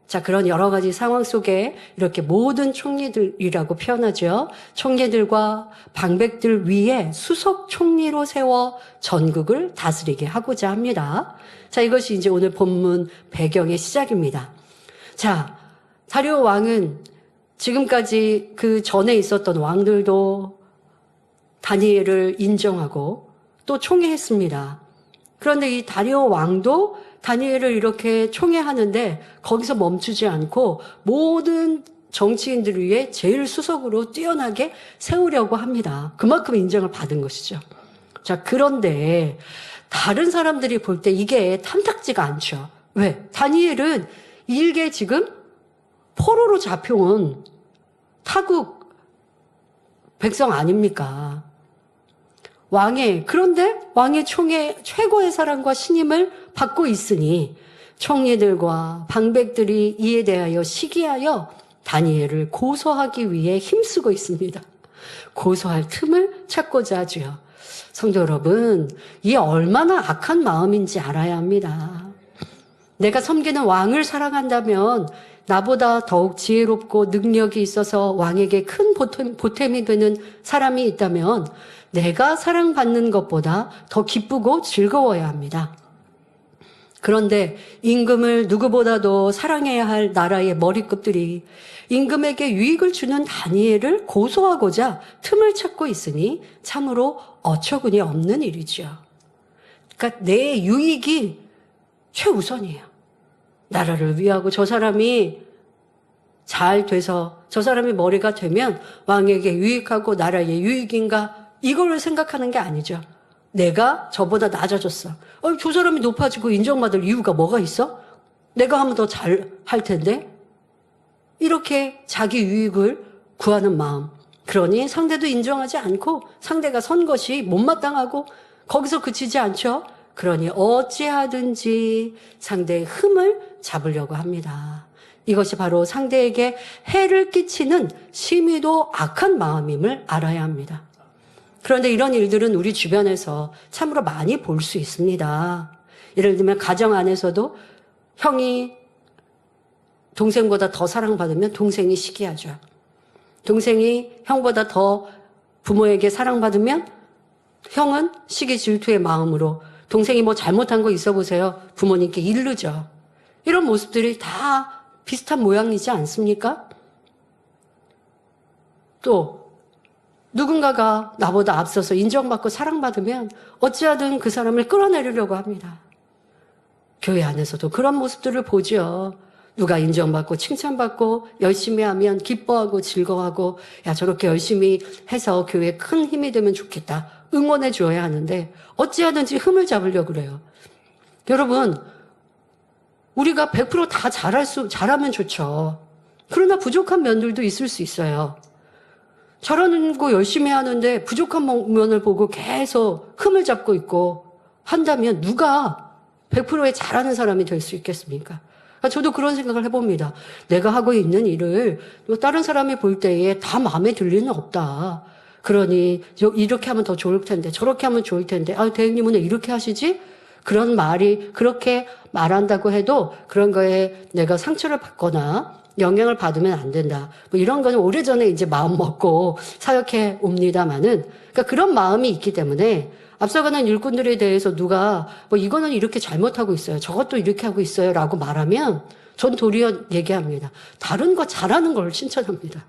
자, 그런 여러 가지 상황 속에 이렇게 모든 총리들이라고 표현하죠. 총리들과 방백들 위에 수석 총리로 세워 전국을 다스리게 하고자 합니다. 자, 이것이 이제 오늘 본문 배경의 시작입니다. 자, 다리오 왕은 지금까지 그 전에 있었던 왕들도 다니엘을 인정하고 또 총애했습니다. 그런데 이 다리오 왕도 다니엘을 이렇게 총애하는데 거기서 멈추지 않고 모든 정치인들 위해 제일 수석으로 뛰어나게 세우려고 합니다. 그만큼 인정을 받은 것이죠. 자, 그런데 다른 사람들이 볼 때 이게 탐탁지가 않죠. 왜? 다니엘은 일개 지금 포로로 잡혀온 타국 백성 아닙니까? 그런데 왕의 총애 최고의 사랑과 신임을 받고 있으니 총리들과 방백들이 이에 대하여 시기하여 다니엘을 고소하기 위해 힘쓰고 있습니다. 고소할 틈을 찾고자 하죠. 성도 여러분, 이 얼마나 악한 마음인지 알아야 합니다. 내가 섬기는 왕을 사랑한다면 나보다 더욱 지혜롭고 능력이 있어서 왕에게 큰 보탬이 되는 사람이 있다면 내가 사랑받는 것보다 더 기쁘고 즐거워야 합니다. 그런데 임금을 누구보다도 사랑해야 할 나라의 머리급들이 임금에게 유익을 주는 다니엘을 고소하고자 틈을 찾고 있으니 참으로 어처구니 없는 일이죠. 그러니까 내 유익이 최우선이에요. 나라를 위하고 저 사람이 잘 돼서 저 사람이 머리가 되면 왕에게 유익하고 나라의 유익인가, 이걸 생각하는 게 아니죠. 내가 저보다 낮아졌어. 저 사람이 높아지고 인정받을 이유가 뭐가 있어? 내가 하면 더 잘 할 텐데. 이렇게 자기 유익을 구하는 마음. 그러니 상대도 인정하지 않고 상대가 선 것이 못마땅하고 거기서 그치지 않죠. 그러니 어찌하든지 상대의 흠을 잡으려고 합니다. 이것이 바로 상대에게 해를 끼치는 심히도 악한 마음임을 알아야 합니다. 그런데 이런 일들은 우리 주변에서 참으로 많이 볼 수 있습니다. 예를 들면 가정 안에서도 형이 동생보다 더 사랑받으면 동생이 시기하죠. 동생이 형보다 더 부모에게 사랑받으면 형은 시기 질투의 마음으로 동생이 뭐 잘못한 거 있어 보세요. 부모님께 이르죠. 이런 모습들이 다 비슷한 모양이지 않습니까? 또 누군가가 나보다 앞서서 인정받고 사랑받으면 어찌하든 그 사람을 끌어내리려고 합니다. 교회 안에서도 그런 모습들을 보죠. 누가 인정받고 칭찬받고 열심히 하면 기뻐하고 즐거워하고, 야, 저렇게 열심히 해서 교회에 큰 힘이 되면 좋겠다, 응원해 줘야 하는데 어찌하든지 흠을 잡으려고 그래요. 여러분, 우리가 100% 다 잘하면 좋죠. 그러나 부족한 면들도 있을 수 있어요. 잘하는 거 열심히 하는데 부족한 면을 보고 계속 흠을 잡고 있고 한다면 누가 100%의 잘하는 사람이 될 수 있겠습니까? 저도 그런 생각을 해봅니다. 내가 하고 있는 일을 다른 사람이 볼 때에 다 마음에 들 리는 없다. 그러니 이렇게 하면 더 좋을 텐데 저렇게 하면 좋을 텐데, 대행님은 왜 이렇게 하시지? 그런 말이, 그렇게 말한다고 해도 그런 거에 내가 상처를 받거나 영향을 받으면 안 된다. 뭐 이런 거는 오래전에 이제 마음 먹고 사역해 옵니다마는, 그러니까 그런 마음이 있기 때문에 앞서가는 일꾼들에 대해서 누가 뭐 이거는 이렇게 잘못하고 있어요, 저것도 이렇게 하고 있어요 라고 말하면 전 도리어 얘기합니다. 다른 거 잘하는 걸 칭찬합니다.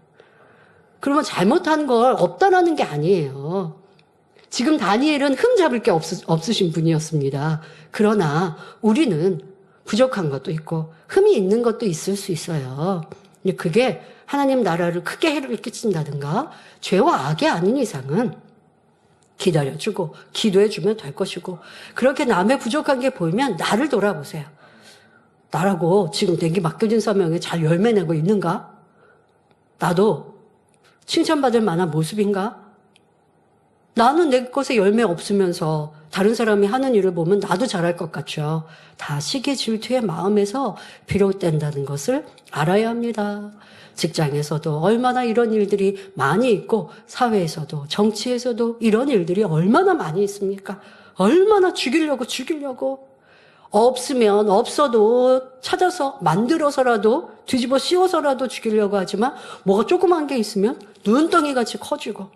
그러면 잘못한 걸 없다라는 게 아니에요. 지금 다니엘은 흠 잡을 게 없으신 분이었습니다. 그러나 우리는 부족한 것도 있고 흠이 있는 것도 있을 수 있어요. 그게 하나님 나라를 크게 해를 끼친다든가 죄와 악이 아닌 이상은 기도해주면 될 것이고, 그렇게 남의 부족한 게 보이면 나를 돌아보세요. 나라고 지금 내게 맡겨진 사명에 잘 열매내고 있는가? 나도 칭찬받을 만한 모습인가? 나는 내 것에 열매 없으면서 다른 사람이 하는 일을 보면 나도 잘할 것 같죠. 다 시기 질투의 마음에서 비롯된다는 것을 알아야 합니다. 직장에서도 얼마나 이런 일들이 많이 있고 사회에서도 정치에서도 이런 일들이 얼마나 많이 있습니까? 얼마나 죽이려고 없으면 없어도 찾아서 만들어서라도 뒤집어 씌워서라도 죽이려고 하지만 뭐가 조그만 게 있으면 눈덩이 같이 커지고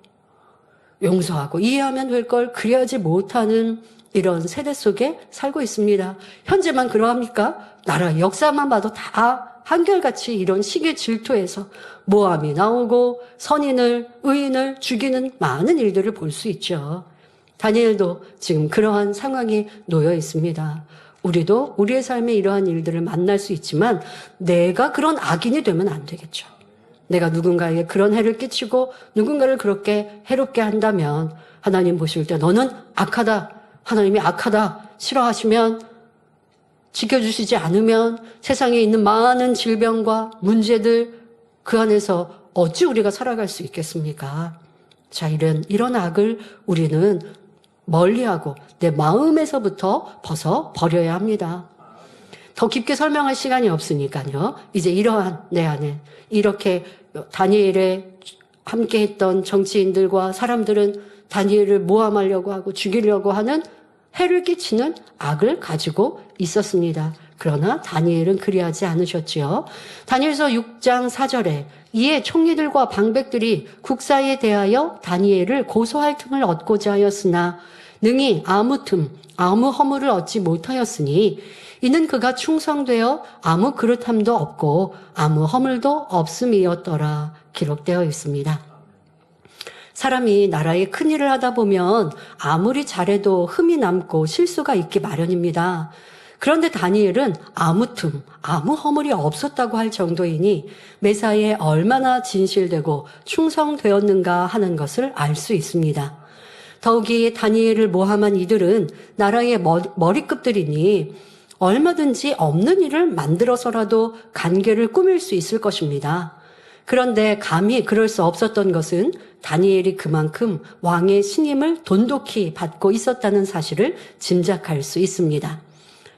용서하고 이해하면 될 걸 그래야지 못하는 이런 세대 속에 살고 있습니다. 현재만 그러합니까? 나라 역사만 봐도 다 한결같이 이런 시기 질투에서 모함이 나오고 선인을 의인을 죽이는 많은 일들을 볼 수 있죠. 다니엘도 지금 그러한 상황에 놓여 있습니다. 우리도 우리의 삶에 이러한 일들을 만날 수 있지만 내가 그런 악인이 되면 안 되겠죠. 내가 누군가에게 그런 해를 끼치고 누군가를 그렇게 해롭게 한다면 하나님 보실 때 너는 악하다. 하나님이 악하다. 싫어하시면 지켜주시지 않으면 세상에 있는 많은 질병과 문제들 그 안에서 어찌 우리가 살아갈 수 있겠습니까? 자, 이런 악을 우리는 멀리하고 내 마음에서부터 벗어 버려야 합니다. 더 깊게 설명할 시간이 없으니까요. 이제 이러한 내 안에 이렇게 다니엘에 함께했던 정치인들과 사람들은 다니엘을 모함하려고 하고 죽이려고 하는 해를 끼치는 악을 가지고 있었습니다. 그러나 다니엘은 그리하지 않으셨지요. 다니엘서 6장 4절에 이에 총리들과 방백들이 국사에 대하여 다니엘을 고소할 틈을 얻고자 하였으나 능히 아무 틈, 아무 허물을 얻지 못하였으니 이는 그가 충성되어 아무 그릇함도 없고 아무 허물도 없음이었더라 기록되어 있습니다. 사람이 나라에 큰일을 하다 보면 아무리 잘해도 흠이 남고 실수가 있기 마련입니다. 그런데 다니엘은 아무 틈, 아무 허물이 없었다고 할 정도이니 매사에 얼마나 진실되고 충성되었는가 하는 것을 알 수 있습니다. 더욱이 다니엘을 모함한 이들은 나라의 머리급들이니 얼마든지 없는 일을 만들어서라도 관계를 꾸밀 수 있을 것입니다. 그런데 감히 그럴 수 없었던 것은 다니엘이 그만큼 왕의 신임을 돈독히 받고 있었다는 사실을 짐작할 수 있습니다.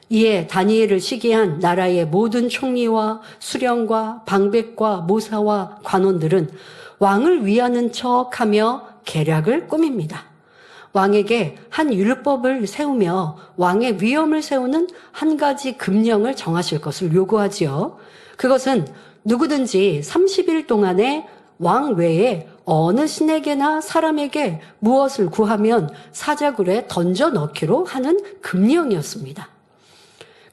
이에 다니엘을 시기한 나라의 모든 총리와 수령과 방백과 모사와 관원들은 왕을 위하는 척하며 계략을 꾸밉니다. 왕에게 한 율법을 세우며 왕의 위엄을 세우는 한 가지 금령을 정하실 것을 요구하지요. 그것은 누구든지 30일 동안에 왕 외에 어느 신에게나 사람에게 무엇을 구하면 사자굴에 던져 넣기로 하는 금령이었습니다.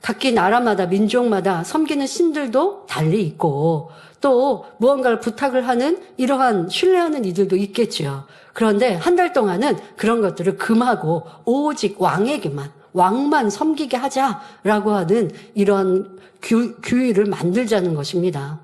각기 나라마다 민족마다 섬기는 신들도 달리 있고 또 무언가를 부탁을 하는 이러한 신뢰하는 이들도 있겠죠. 그런데 한 달 동안은 그런 것들을 금하고 오직 왕만 섬기게 하자라고 하는 이런 규율을 만들자는 것입니다.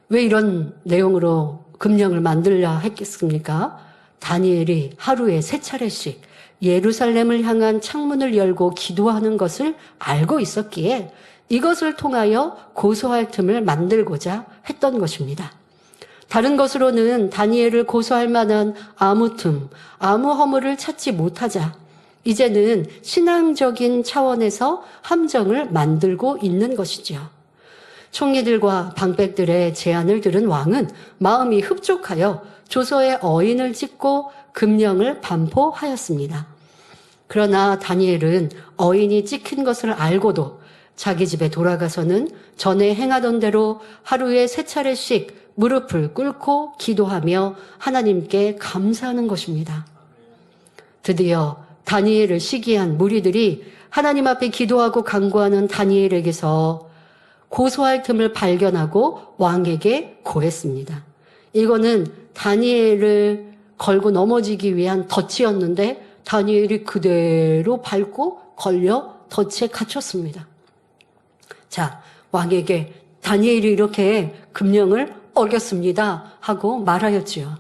왜 이런 내용으로 금령을 만들려 했겠습니까? 다니엘이 하루에 3차례씩 예루살렘을 향한 창문을 열고 기도하는 것을 알고 있었기에 이것을 통하여 고소할 틈을 만들고자 했던 것입니다. 다른 것으로는 다니엘을 고소할 만한 아무 틈, 아무 허물을 찾지 못하자 이제는 신앙적인 차원에서 함정을 만들고 있는 것이죠. 총리들과 방백들의 제안을 들은 왕은 마음이 흡족하여 조서에 어인을 찍고 금령을 반포하였습니다. 그러나 다니엘은 어인이 찍힌 것을 알고도 자기 집에 돌아가서는 전에 행하던 대로 하루에 3차례씩 무릎을 꿇고 기도하며 하나님께 감사하는 것입니다. 드디어 다니엘을 시기한 무리들이 하나님 앞에 기도하고 간구하는 다니엘에게서 고소할 틈을 발견하고 왕에게 고했습니다. 이거는 다니엘을 걸고 넘어지기 위한 덫이었는데 다니엘이 그대로 밟고 걸려 덫에 갇혔습니다. 자, 왕에게 다니엘이 이렇게 금령을 어겼습니다 하고 말하였지요.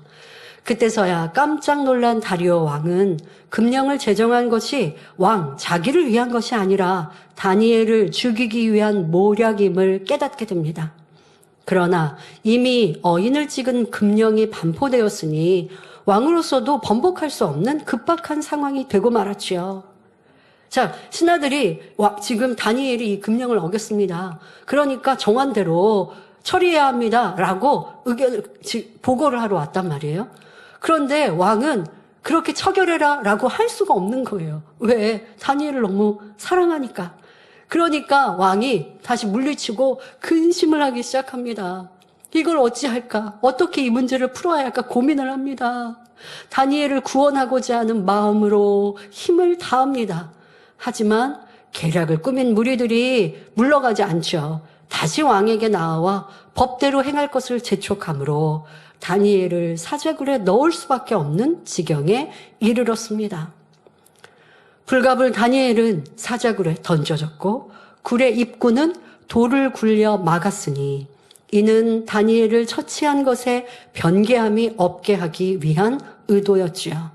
그때서야 깜짝 놀란 다리오 왕은 금령을 제정한 것이 자기를 위한 것이 아니라 다니엘을 죽이기 위한 모략임을 깨닫게 됩니다. 그러나 이미 어인을 찍은 금령이 반포되었으니 왕으로서도 번복할 수 없는 급박한 상황이 되고 말았지요. 자, 신하들이 지금 다니엘이 이 금령을 어겼습니다. 그러니까 정한대로 처리해야 합니다. 라고 보고를 하러 왔단 말이에요. 그런데 왕은 그렇게 처결해라 라고 할 수가 없는 거예요. 왜? 다니엘을 너무 사랑하니까. 그러니까 왕이 다시 물리치고 근심을 하기 시작합니다. 이걸 어찌할까? 어떻게 이 문제를 풀어야 할까 고민을 합니다. 다니엘을 구원하고자 하는 마음으로 힘을 다합니다. 하지만 계략을 꾸민 무리들이 물러가지 않죠. 다시 왕에게 나와 법대로 행할 것을 재촉하므로 다니엘을 사자굴에 넣을 수밖에 없는 지경에 이르렀습니다. 불갑을 다니엘은 사자굴에 던져졌고 굴의 입구는 돌을 굴려 막았으니 이는 다니엘을 처치한 것에 변개함이 없게 하기 위한 의도였지요.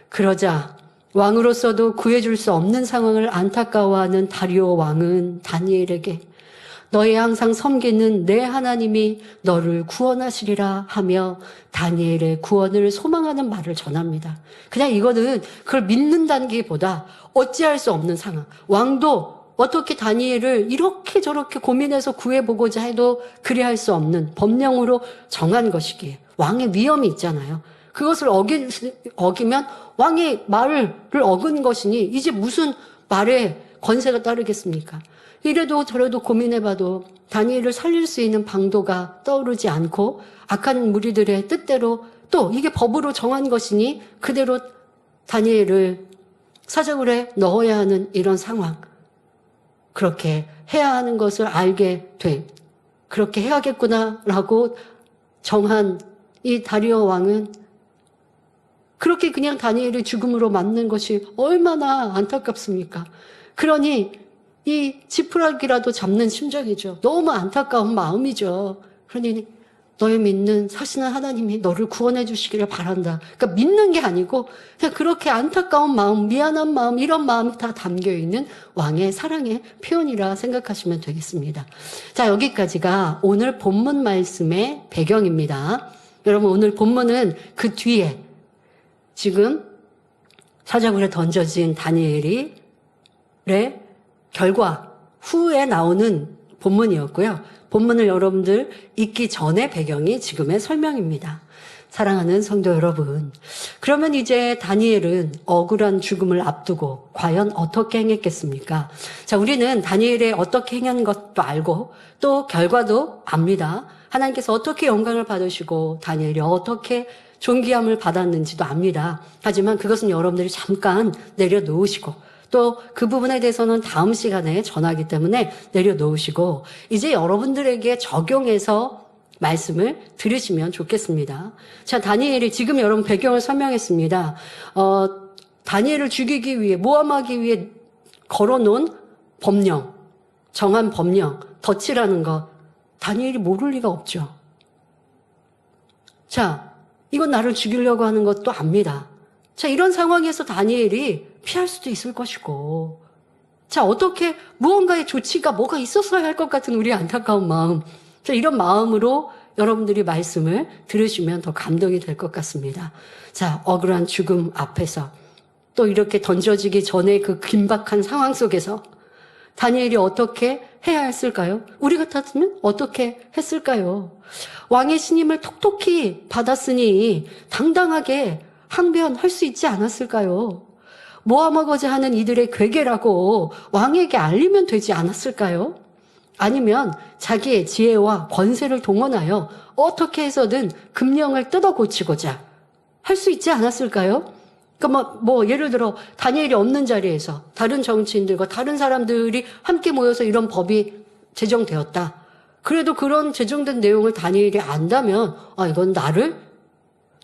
그러자 왕으로서도 구해줄 수 없는 상황을 안타까워하는 다리오 왕은 다니엘에게 너희 항상 섬기는 내 하나님이 너를 구원하시리라 하며 다니엘의 구원을 소망하는 말을 전합니다. 그냥 이거는 그걸 믿는다는 게 보다 어찌할 수 없는 상황. 왕도 어떻게 다니엘을 이렇게 저렇게 고민해서 구해보고자 해도 그리할 수 없는 법령으로 정한 것이기에 왕의 위엄이 있잖아요. 그것을 어기면 왕의 말을 어긴 것이니 이제 무슨 말에 권세가 따르겠습니까? 이래도 저래도 고민해봐도 다니엘을 살릴 수 있는 방도가 떠오르지 않고 악한 무리들의 뜻대로 또 이게 법으로 정한 것이니 그대로 다니엘을 사자굴에 넣어야 하는 이런 상황. 그렇게 해야 하는 것을 알게 돼. 그렇게 해야겠구나라고 정한 이 다리오 왕은 그렇게 그냥 다니엘을 죽음으로 맞는 것이 얼마나 안타깝습니까? 그러니 이 지푸라기라도 잡는 심정이죠. 너무 안타까운 마음이죠. 그러니 너의 믿는 사시는 하나님이 너를 구원해 주시기를 바란다. 그러니까 믿는 게 아니고 그냥 그렇게 안타까운 마음, 미안한 마음, 이런 마음이 다 담겨있는 왕의 사랑의 표현이라 생각하시면 되겠습니다. 자, 여기까지가 오늘 본문 말씀의 배경입니다. 여러분, 오늘 본문은 그 뒤에 지금 사자굴에 던져진 다니엘의 결과 후에 나오는 본문이었고요. 본문을 여러분들 읽기 전의 배경이 지금의 설명입니다. 사랑하는 성도 여러분, 그러면 이제 다니엘은 억울한 죽음을 앞두고 과연 어떻게 행했겠습니까? 자, 우리는 다니엘의 어떻게 행한 것도 알고 또 결과도 압니다. 하나님께서 어떻게 영광을 받으시고 다니엘이 어떻게 존귀함을 받았는지도 압니다. 하지만 그것은 여러분들이 잠깐 내려놓으시고 또 그 부분에 대해서는 다음 시간에 전하기 때문에 내려놓으시고 이제 여러분들에게 적용해서 말씀을 들으시면 좋겠습니다. 자, 다니엘이 지금 여러분 배경을 설명했습니다. 다니엘을 죽이기 위해 모함하기 위해 걸어놓은 법령, 정한 법령, 덫이라는 것 다니엘이 모를 리가 없죠. 자, 이건 나를 죽이려고 하는 것도 압니다. 자, 이런 상황에서 다니엘이 피할 수도 있을 것이고, 자, 어떻게 무언가의 조치가 뭐가 있었어야 할 것 같은 우리의 안타까운 마음, 자, 이런 마음으로 여러분들이 말씀을 들으시면 더 감동이 될 것 같습니다. 자, 억울한 죽음 앞에서 또 이렇게 던져지기 전에 그 긴박한 상황 속에서 다니엘이 어떻게 해야 했을까요? 우리 같았으면 어떻게 했을까요? 왕의 신임을 톡톡히 받았으니 당당하게 항변할 수 있지 않았을까요? 모함하고자 하는 이들의 괴계라고 왕에게 알리면 되지 않았을까요? 아니면 자기의 지혜와 권세를 동원하여 어떻게 해서든 금령을 뜯어 고치고자 할 수 있지 않았을까요? 그러니까 예를 들어 다니엘이 없는 자리에서 다른 정치인들과 다른 사람들이 함께 모여서 이런 법이 제정되었다. 그래도 그런 제정된 내용을 다니엘이 안다면 이건 나를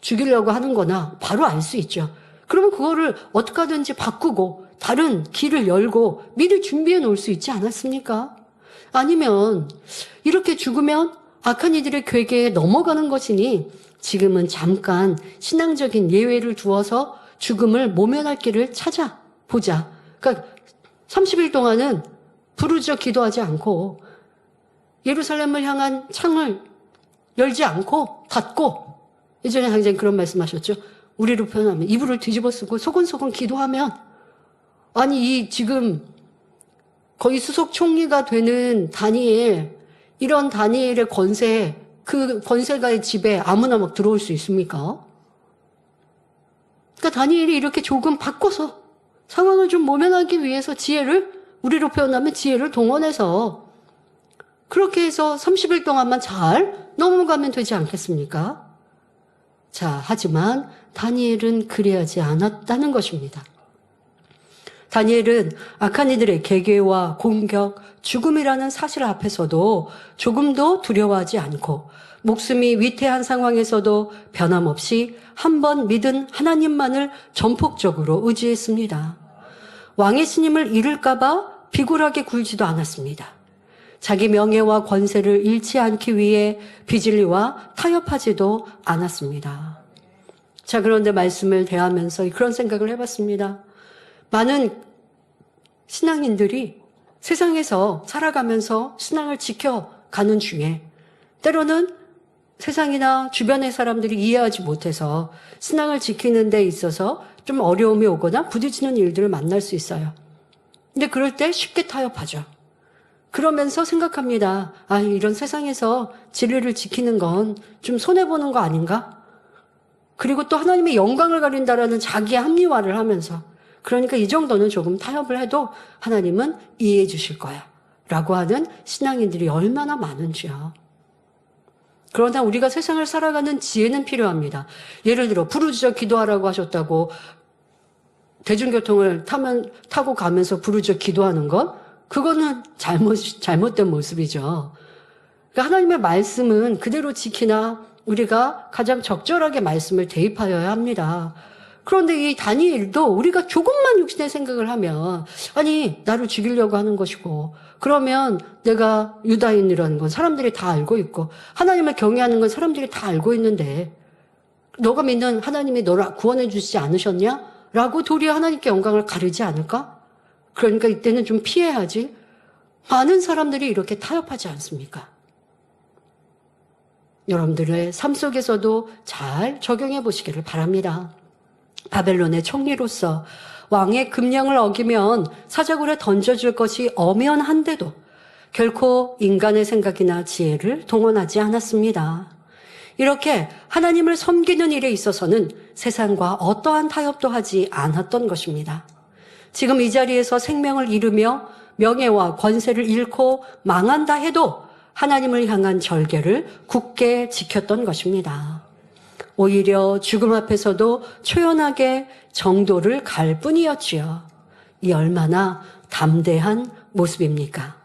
죽이려고 하는 거나 바로 알 수 있죠. 그러면 그거를 어떻게 하든지 바꾸고 다른 길을 열고 미리 준비해 놓을 수 있지 않았습니까? 아니면 이렇게 죽으면 악한 이들의 괴계에 넘어가는 것이니 지금은 잠깐 신앙적인 예외를 두어서 죽음을 모면할 길을 찾아보자. 그러니까 30일 동안은 부르짖어 기도하지 않고 예루살렘을 향한 창을 열지 않고 닫고, 예전에 당장 그런 말씀하셨죠. 우리로 표현하면 이불을 뒤집어 쓰고 소곤소곤 기도하면, 아니 이 지금 거의 수석 총리가 되는 다니엘, 이런 다니엘의 권세, 그 권세가의 집에 아무나 막 들어올 수 있습니까? 그러니까 다니엘이 이렇게 조금 바꿔서 상황을 좀 모면하기 위해서 지혜를, 우리로 표현하면 지혜를 동원해서 그렇게 해서 30일 동안만 잘 넘어가면 되지 않겠습니까? 자, 하지만 다니엘은 그래야지 않았다는 것입니다. 다니엘은 악한 이들의 계계와 공격, 죽음이라는 사실 앞에서도 조금도 두려워하지 않고 목숨이 위태한 상황에서도 변함없이 한 번 믿은 하나님만을 전폭적으로 의지했습니다. 왕의 신임을 잃을까봐 비굴하게 굴지도 않았습니다. 자기 명예와 권세를 잃지 않기 위해 비질리와 타협하지도 않았습니다. 자, 그런데 말씀을 대하면서 그런 생각을 해봤습니다. 많은 신앙인들이 세상에서 살아가면서 신앙을 지켜가는 중에 때로는 세상이나 주변의 사람들이 이해하지 못해서 신앙을 지키는 데 있어서 좀 어려움이 오거나 부딪히는 일들을 만날 수 있어요. 근데 그럴 때 쉽게 타협하죠. 그러면서 생각합니다. 아, 이런 세상에서 진리를 지키는 건 좀 손해보는 거 아닌가? 그리고 또 하나님의 영광을 가린다라는 자기의 합리화를 하면서, 그러니까 이 정도는 조금 타협을 해도 하나님은 이해해 주실 거야 라고 하는 신앙인들이 얼마나 많은지요. 그러나 우리가 세상을 살아가는 지혜는 필요합니다. 예를 들어 부르짖어 기도하라고 하셨다고 대중교통을 타고 가면서 부르짖어 기도하는 것, 그거는 잘못된 모습이죠. 그러니까 하나님의 말씀은 그대로 지키나 우리가 가장 적절하게 말씀을 대입하여야 합니다. 그런데 이 다니엘도 우리가 조금만 육신의 생각을 하면, 아니 나를 죽이려고 하는 것이고, 그러면 내가 유다인이라는 건 사람들이 다 알고 있고 하나님을 경외하는 건 사람들이 다 알고 있는데 너가 믿는 하나님이 너를 구원해 주시지 않으셨냐? 라고 도리어 하나님께 영광을 가르지 않을까? 그러니까 이때는 좀 피해야지. 많은 사람들이 이렇게 타협하지 않습니까? 여러분들의 삶 속에서도 잘 적용해 보시기를 바랍니다. 바벨론의 총리로서 왕의 금령을 어기면 사자굴에 던져줄 것이 엄연한데도 결코 인간의 생각이나 지혜를 동원하지 않았습니다. 이렇게 하나님을 섬기는 일에 있어서는 세상과 어떠한 타협도 하지 않았던 것입니다. 지금 이 자리에서 생명을 잃으며 명예와 권세를 잃고 망한다 해도 하나님을 향한 절개를 굳게 지켰던 것입니다. 오히려 죽음 앞에서도 초연하게 정도를 갈 뿐이었지요. 이 얼마나 담대한 모습입니까?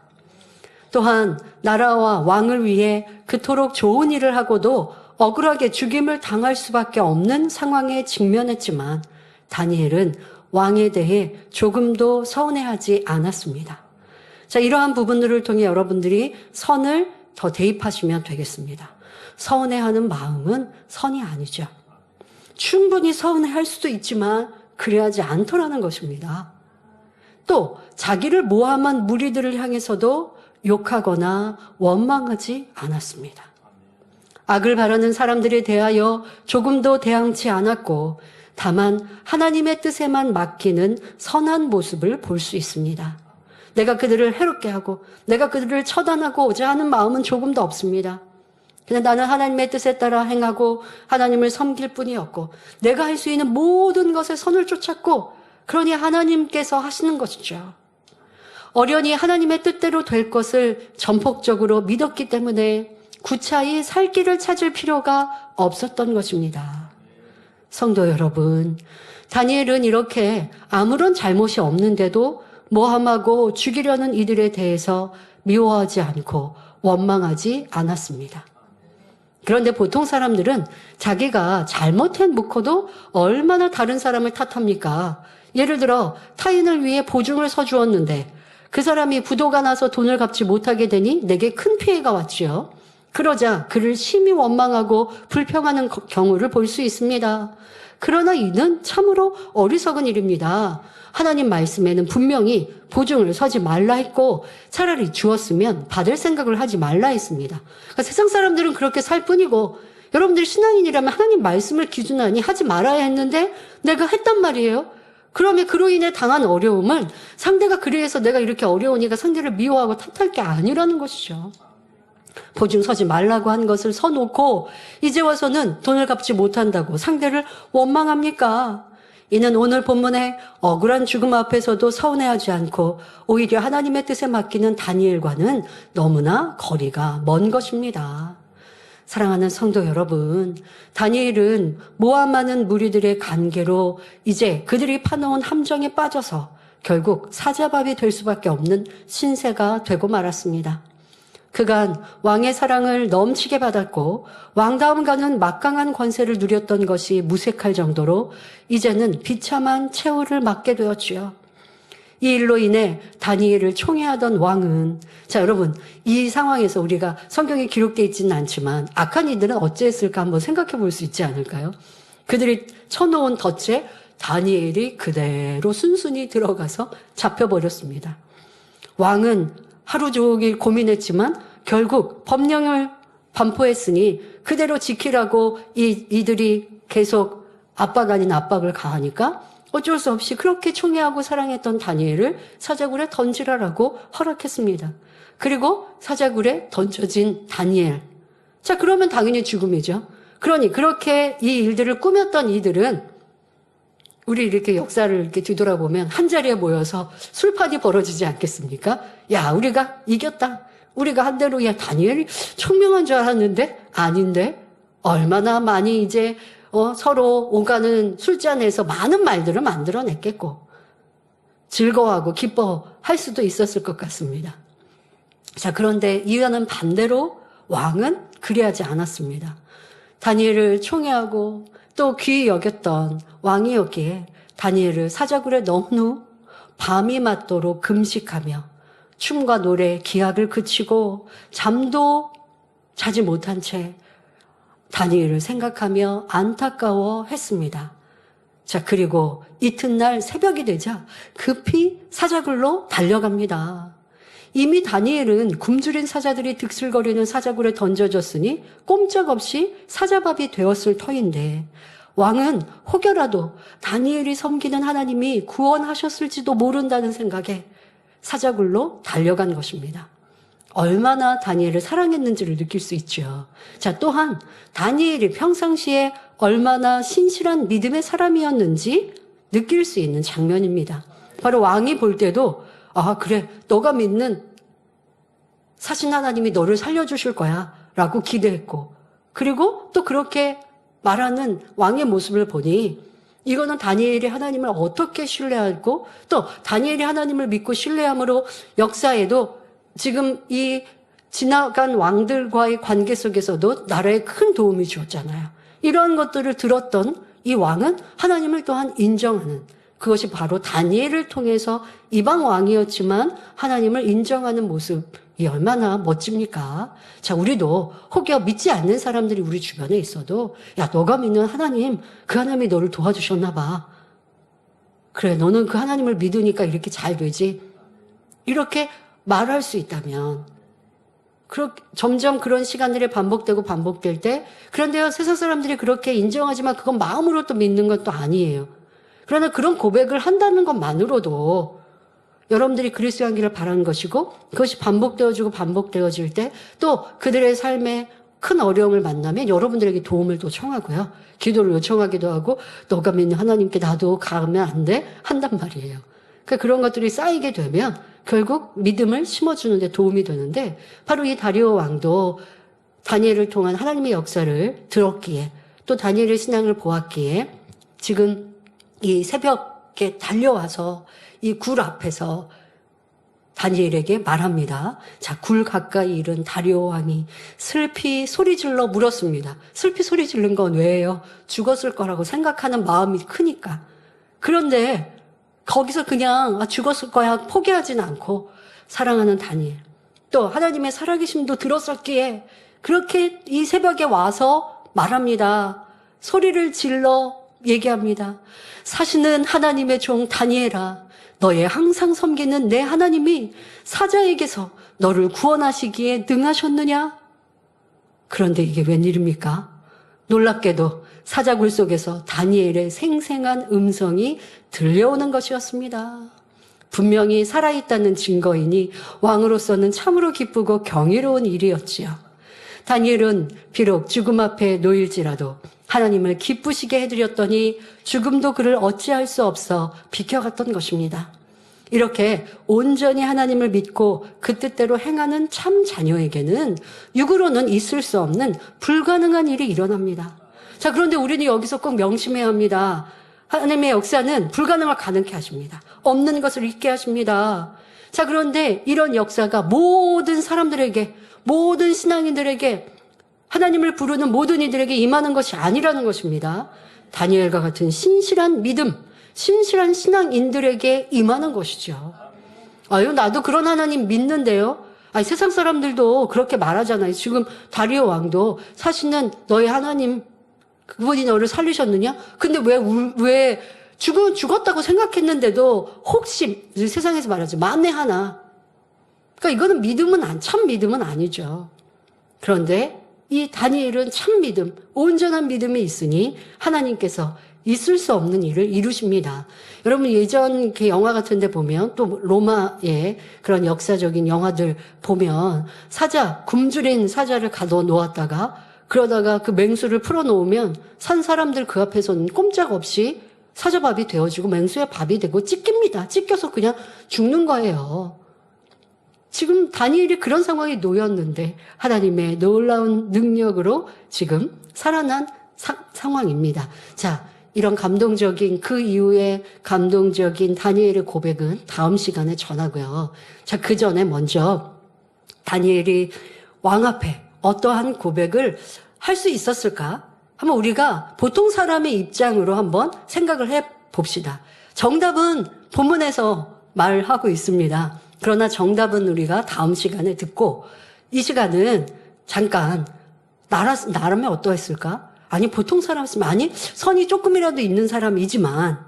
또한 나라와 왕을 위해 그토록 좋은 일을 하고도 억울하게 죽임을 당할 수밖에 없는 상황에 직면했지만 다니엘은 왕에 대해 조금도 서운해하지 않았습니다. 자, 이러한 부분들을 통해 여러분들이 선을 더 대입하시면 되겠습니다. 서운해하는 마음은 선이 아니죠. 충분히 서운해할 수도 있지만 그래야지 않더라는 것입니다. 또 자기를 모함한 무리들을 향해서도 욕하거나 원망하지 않았습니다. 악을 바라는 사람들에 대하여 조금도 대항치 않았고 다만 하나님의 뜻에만 맡기는 선한 모습을 볼 수 있습니다. 내가 그들을 해롭게 하고 내가 그들을 처단하고자 하는 마음은 조금도 없습니다. 그냥 나는 하나님의 뜻에 따라 행하고 하나님을 섬길 뿐이었고 내가 할 수 있는 모든 것에 선을 쫓았고 그러니 하나님께서 하시는 것이죠. 어련히 하나님의 뜻대로 될 것을 전폭적으로 믿었기 때문에 구차히 살 길을 찾을 필요가 없었던 것입니다. 성도 여러분, 다니엘은 이렇게 아무런 잘못이 없는데도 모함하고 죽이려는 이들에 대해서 미워하지 않고 원망하지 않았습니다. 그런데 보통 사람들은 자기가 잘못한 묵고도 얼마나 다른 사람을 탓합니까? 예를 들어 타인을 위해 보증을 서주었는데 그 사람이 부도가 나서 돈을 갚지 못하게 되니 내게 큰 피해가 왔지요. 그러자 그를 심히 원망하고 불평하는 경우를 볼 수 있습니다. 그러나 이는 참으로 어리석은 일입니다. 하나님 말씀에는 분명히 보증을 서지 말라 했고 차라리 주었으면 받을 생각을 하지 말라 했습니다. 그러니까 세상 사람들은 그렇게 살 뿐이고 여러분들이 신앙인이라면 하나님 말씀을 기준하니 하지 말아야 했는데 내가 했단 말이에요. 그러면 그로 인해 당한 어려움은 상대가 그래서 내가 이렇게 어려우니까 상대를 미워하고 탓할 게 아니라는 것이죠. 보증 서지 말라고 한 것을 서놓고 이제 와서는 돈을 갚지 못한다고 상대를 원망합니까? 이는 오늘 본문의 억울한 죽음 앞에서도 서운해하지 않고 오히려 하나님의 뜻에 맡기는 다니엘과는 너무나 거리가 먼 것입니다. 사랑하는 성도 여러분, 다니엘은 모함 많은 무리들의 관계로 이제 그들이 파놓은 함정에 빠져서 결국 사자밥이 될 수밖에 없는 신세가 되고 말았습니다. 그간 왕의 사랑을 넘치게 받았고 왕다움과는 막강한 권세를 누렸던 것이 무색할 정도로 이제는 비참한 최후를 맞게 되었지요. 이 일로 인해 다니엘을 총애하던 왕은, 자 여러분, 이 상황에서 우리가 성경에 기록되어 있지는 않지만 악한 이들은 어찌했을까 한번 생각해 볼 수 있지 않을까요? 그들이 쳐놓은 덫에 다니엘이 그대로 순순히 들어가서 잡혀버렸습니다. 왕은 하루 종일 고민했지만 결국 법령을 반포했으니 그대로 지키라고 이들이 계속 압박 아닌 압박을 가하니까 어쩔 수 없이 그렇게 총애하고 사랑했던 다니엘을 사자굴에 던지라라고 허락했습니다. 그리고 사자굴에 던져진 다니엘. 자, 그러면 당연히 죽음이죠. 그러니 그렇게 이 일들을 꾸몄던 이들은 우리 이렇게 역사를 이렇게 뒤돌아보면 한자리에 모여서 술판이 벌어지지 않겠습니까? 야, 우리가 이겼다. 우리가 한 대로, 야, 다니엘이 총명한 줄 알았는데? 아닌데? 얼마나 많이 이제 서로 오가는 술잔에서 많은 말들을 만들어냈겠고 즐거워하고 기뻐할 수도 있었을 것 같습니다. 자, 그런데 이와는 반대로 왕은 그리하지 않았습니다. 다니엘을 총애하고 또 귀히 여겼던 왕이었기에 다니엘을 사자굴에 넣은 후 밤이 맞도록 금식하며 춤과 노래, 기악을 그치고 잠도 자지 못한 채 다니엘을 생각하며 안타까워 했습니다. 자, 그리고 이튿날 새벽이 되자 급히 사자굴로 달려갑니다. 이미 다니엘은 굶주린 사자들이 득실거리는 사자굴에 던져졌으니 꼼짝없이 사자밥이 되었을 터인데 왕은 혹여라도 다니엘이 섬기는 하나님이 구원하셨을지도 모른다는 생각에 사자굴로 달려간 것입니다. 얼마나 다니엘을 사랑했는지를 느낄 수 있죠. 자, 또한 다니엘이 평상시에 얼마나 신실한 믿음의 사람이었는지 느낄 수 있는 장면입니다. 바로 왕이 볼 때도 아, 그래, 너가 믿는 사신 하나님이 너를 살려주실 거야 라고 기대했고, 그리고 또 그렇게 말하는 왕의 모습을 보니 이거는 다니엘이 하나님을 어떻게 신뢰하고 또 다니엘이 하나님을 믿고 신뢰함으로 역사에도 지금 이 지나간 왕들과의 관계 속에서도 나라에 큰 도움이 주었잖아요. 이러한 것들을 들었던 이 왕은 하나님을 또한 인정하는, 그것이 바로 다니엘을 통해서 이방 왕이었지만 하나님을 인정하는 모습이 얼마나 멋집니까? 자, 우리도 혹여 믿지 않는 사람들이 우리 주변에 있어도 야, 너가 믿는 하나님, 그 하나님이 너를 도와주셨나 봐. 그래, 너는 그 하나님을 믿으니까 이렇게 잘 되지. 이렇게 말할 수 있다면 점점 그런 시간들이 반복될 때, 그런데요, 세상 사람들이 그렇게 인정하지만 그건 마음으로 또 믿는 것도 아니에요. 그러나 그런 고백을 한다는 것만으로도 여러분들이 그리스도의 향기를 바라는 것이고, 그것이 반복되어질 때 또 그들의 삶에 큰 어려움을 만나면 여러분들에게 도움을 또 청하고요. 기도를 요청하기도 하고, 너가 믿는 하나님께 나도 가면 안 돼? 한단 말이에요. 그러니까 그런 것들이 쌓이게 되면 결국 믿음을 심어주는 데 도움이 되는데, 바로 이 다리오 왕도 다니엘을 통한 하나님의 역사를 들었기에, 또 다니엘의 신앙을 보았기에 지금 이 새벽에 달려와서 이 굴 앞에서 다니엘에게 말합니다. 자, 굴 가까이 이른 다리오 왕이 슬피 소리질러 물었습니다. 슬피 소리 지른 건 왜예요? 죽었을 거라고 생각하는 마음이 크니까. 그런데 거기서 그냥 죽었을 거야 포기하진 않고 사랑하는 다니엘, 또 하나님의 살아계심도 들었었기에 그렇게 이 새벽에 와서 말합니다. 소리를 질러 얘기합니다. 사시는 하나님의 종 다니엘아, 너의 항상 섬기는 내 하나님이 사자에게서 너를 구원하시기에 능하셨느냐? 그런데 이게 웬일입니까? 놀랍게도 사자굴 속에서 다니엘의 생생한 음성이 들려오는 것이었습니다. 분명히 살아있다는 증거이니 왕으로서는 참으로 기쁘고 경이로운 일이었지요. 다니엘은 비록 죽음 앞에 놓일지라도 하나님을 기쁘시게 해드렸더니 죽음도 그를 어찌할 수 없어 비켜갔던 것입니다. 이렇게 온전히 하나님을 믿고 그 뜻대로 행하는 참 자녀에게는 육으로는 있을 수 없는 불가능한 일이 일어납니다. 자, 그런데 우리는 여기서 꼭 명심해야 합니다. 하나님의 역사는 불가능을 가능케 하십니다. 없는 것을 있게 하십니다. 자, 그런데 이런 역사가 모든 사람들에게, 모든 신앙인들에게, 하나님을 부르는 모든 이들에게 임하는 것이 아니라는 것입니다. 다니엘과 같은 신실한 믿음, 신실한 신앙인들에게 임하는 것이죠. 아유, 나도 그런 하나님 믿는데요. 아니, 세상 사람들도 그렇게 말하잖아요. 지금 다리오 왕도 사실은 너의 하나님, 그분이 너를 살리셨느냐? 근데 왜 죽었다고 생각했는데도 혹시 세상에서 말하지 만에 하나. 그러니까 이거는 참 믿음은 아니죠. 그런데 이 다니엘은 참 믿음, 온전한 믿음이 있으니 하나님께서 있을 수 없는 일을 이루십니다. 여러분 예전 이렇게 영화 같은 데 보면 또 로마의 그런 역사적인 영화들 보면 굶주린 사자를 가둬 놓았다가 그러다가 그 맹수를 풀어놓으면 산 사람들 그 앞에서는 꼼짝없이 사자밥이 되어지고 맹수의 밥이 되고 찢깁니다. 찢겨서 그냥 죽는 거예요. 지금 다니엘이 그런 상황에 놓였는데 하나님의 놀라운 능력으로 지금 살아난 상황입니다. 자, 이런 감동적인 그 이후에 감동적인 다니엘의 고백은 다음 시간에 전하고요. 자, 그 전에 먼저 다니엘이 왕 앞에 어떠한 고백을 할 수 있었을까? 한번 우리가 보통 사람의 입장으로 한번 생각을 해 봅시다. 정답은 본문에서 말하고 있습니다. 그러나 정답은 우리가 다음 시간에 듣고 이 시간은 잠깐 나라면 어떠했을까? 아니 보통 사람이면 아니 선이 조금이라도 있는 사람이지만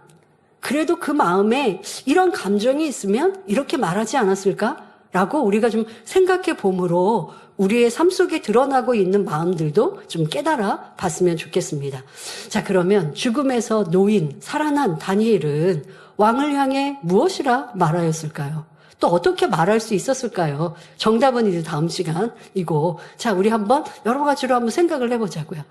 그래도 그 마음에 이런 감정이 있으면 이렇게 말하지 않았을까? 라고 우리가 좀 생각해 봄으로 우리의 삶 속에 드러나고 있는 마음들도 좀 깨달아 봤으면 좋겠습니다. 자, 그러면 죽음에서 놓인 살아난 다니엘은 왕을 향해 무엇이라 말하였을까요? 또 어떻게 말할 수 있었을까요? 정답은 이제 다음 시간이고, 자, 우리 한번 여러 가지로 한번 생각을 해보자고요.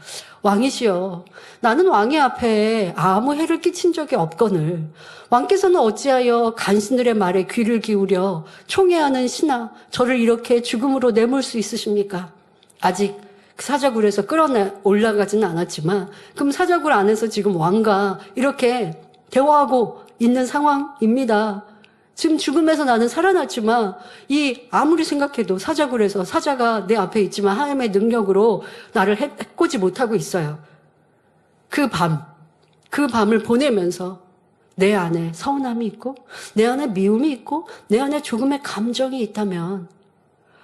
왕이시여, 나는 왕의 앞에 아무 해를 끼친 적이 없거늘 왕께서는 어찌하여 간신들의 말에 귀를 기울여 총애하는 신하 저를 이렇게 죽음으로 내몰 수 있으십니까? 아직 사자굴에서 올라가지는 않았지만 그럼 사자굴 안에서 지금 왕과 이렇게 대화하고 있는 상황입니다. 지금 죽음에서 나는 살아났지만 아무리 생각해도 사자굴에서 사자가 내 앞에 있지만 하나님의 능력으로 나를 해코지 못하고 있어요. 그 밤을 보내면서 내 안에 서운함이 있고 내 안에 미움이 있고 내 안에 조금의 감정이 있다면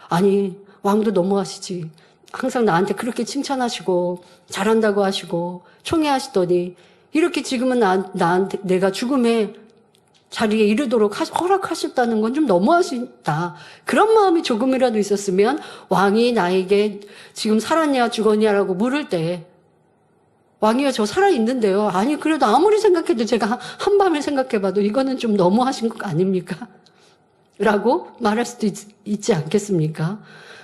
아니 왕도 너무하시지. 항상 나한테 그렇게 칭찬하시고 잘한다고 하시고 총애하시더니 이렇게 지금은 나한테 내가 죽음의 자리에 이르도록 허락하셨다는 건 좀 너무하시다. 그런 마음이 조금이라도 있었으면 왕이 나에게 지금 살았냐 죽었냐라고 물을 때 왕이요 저 살아있는데요. 아니 그래도 아무리 생각해도 제가 한밤을 생각해봐도 이거는 좀 너무하신 것 아닙니까? 라고 말할 수도 있지 않겠습니까?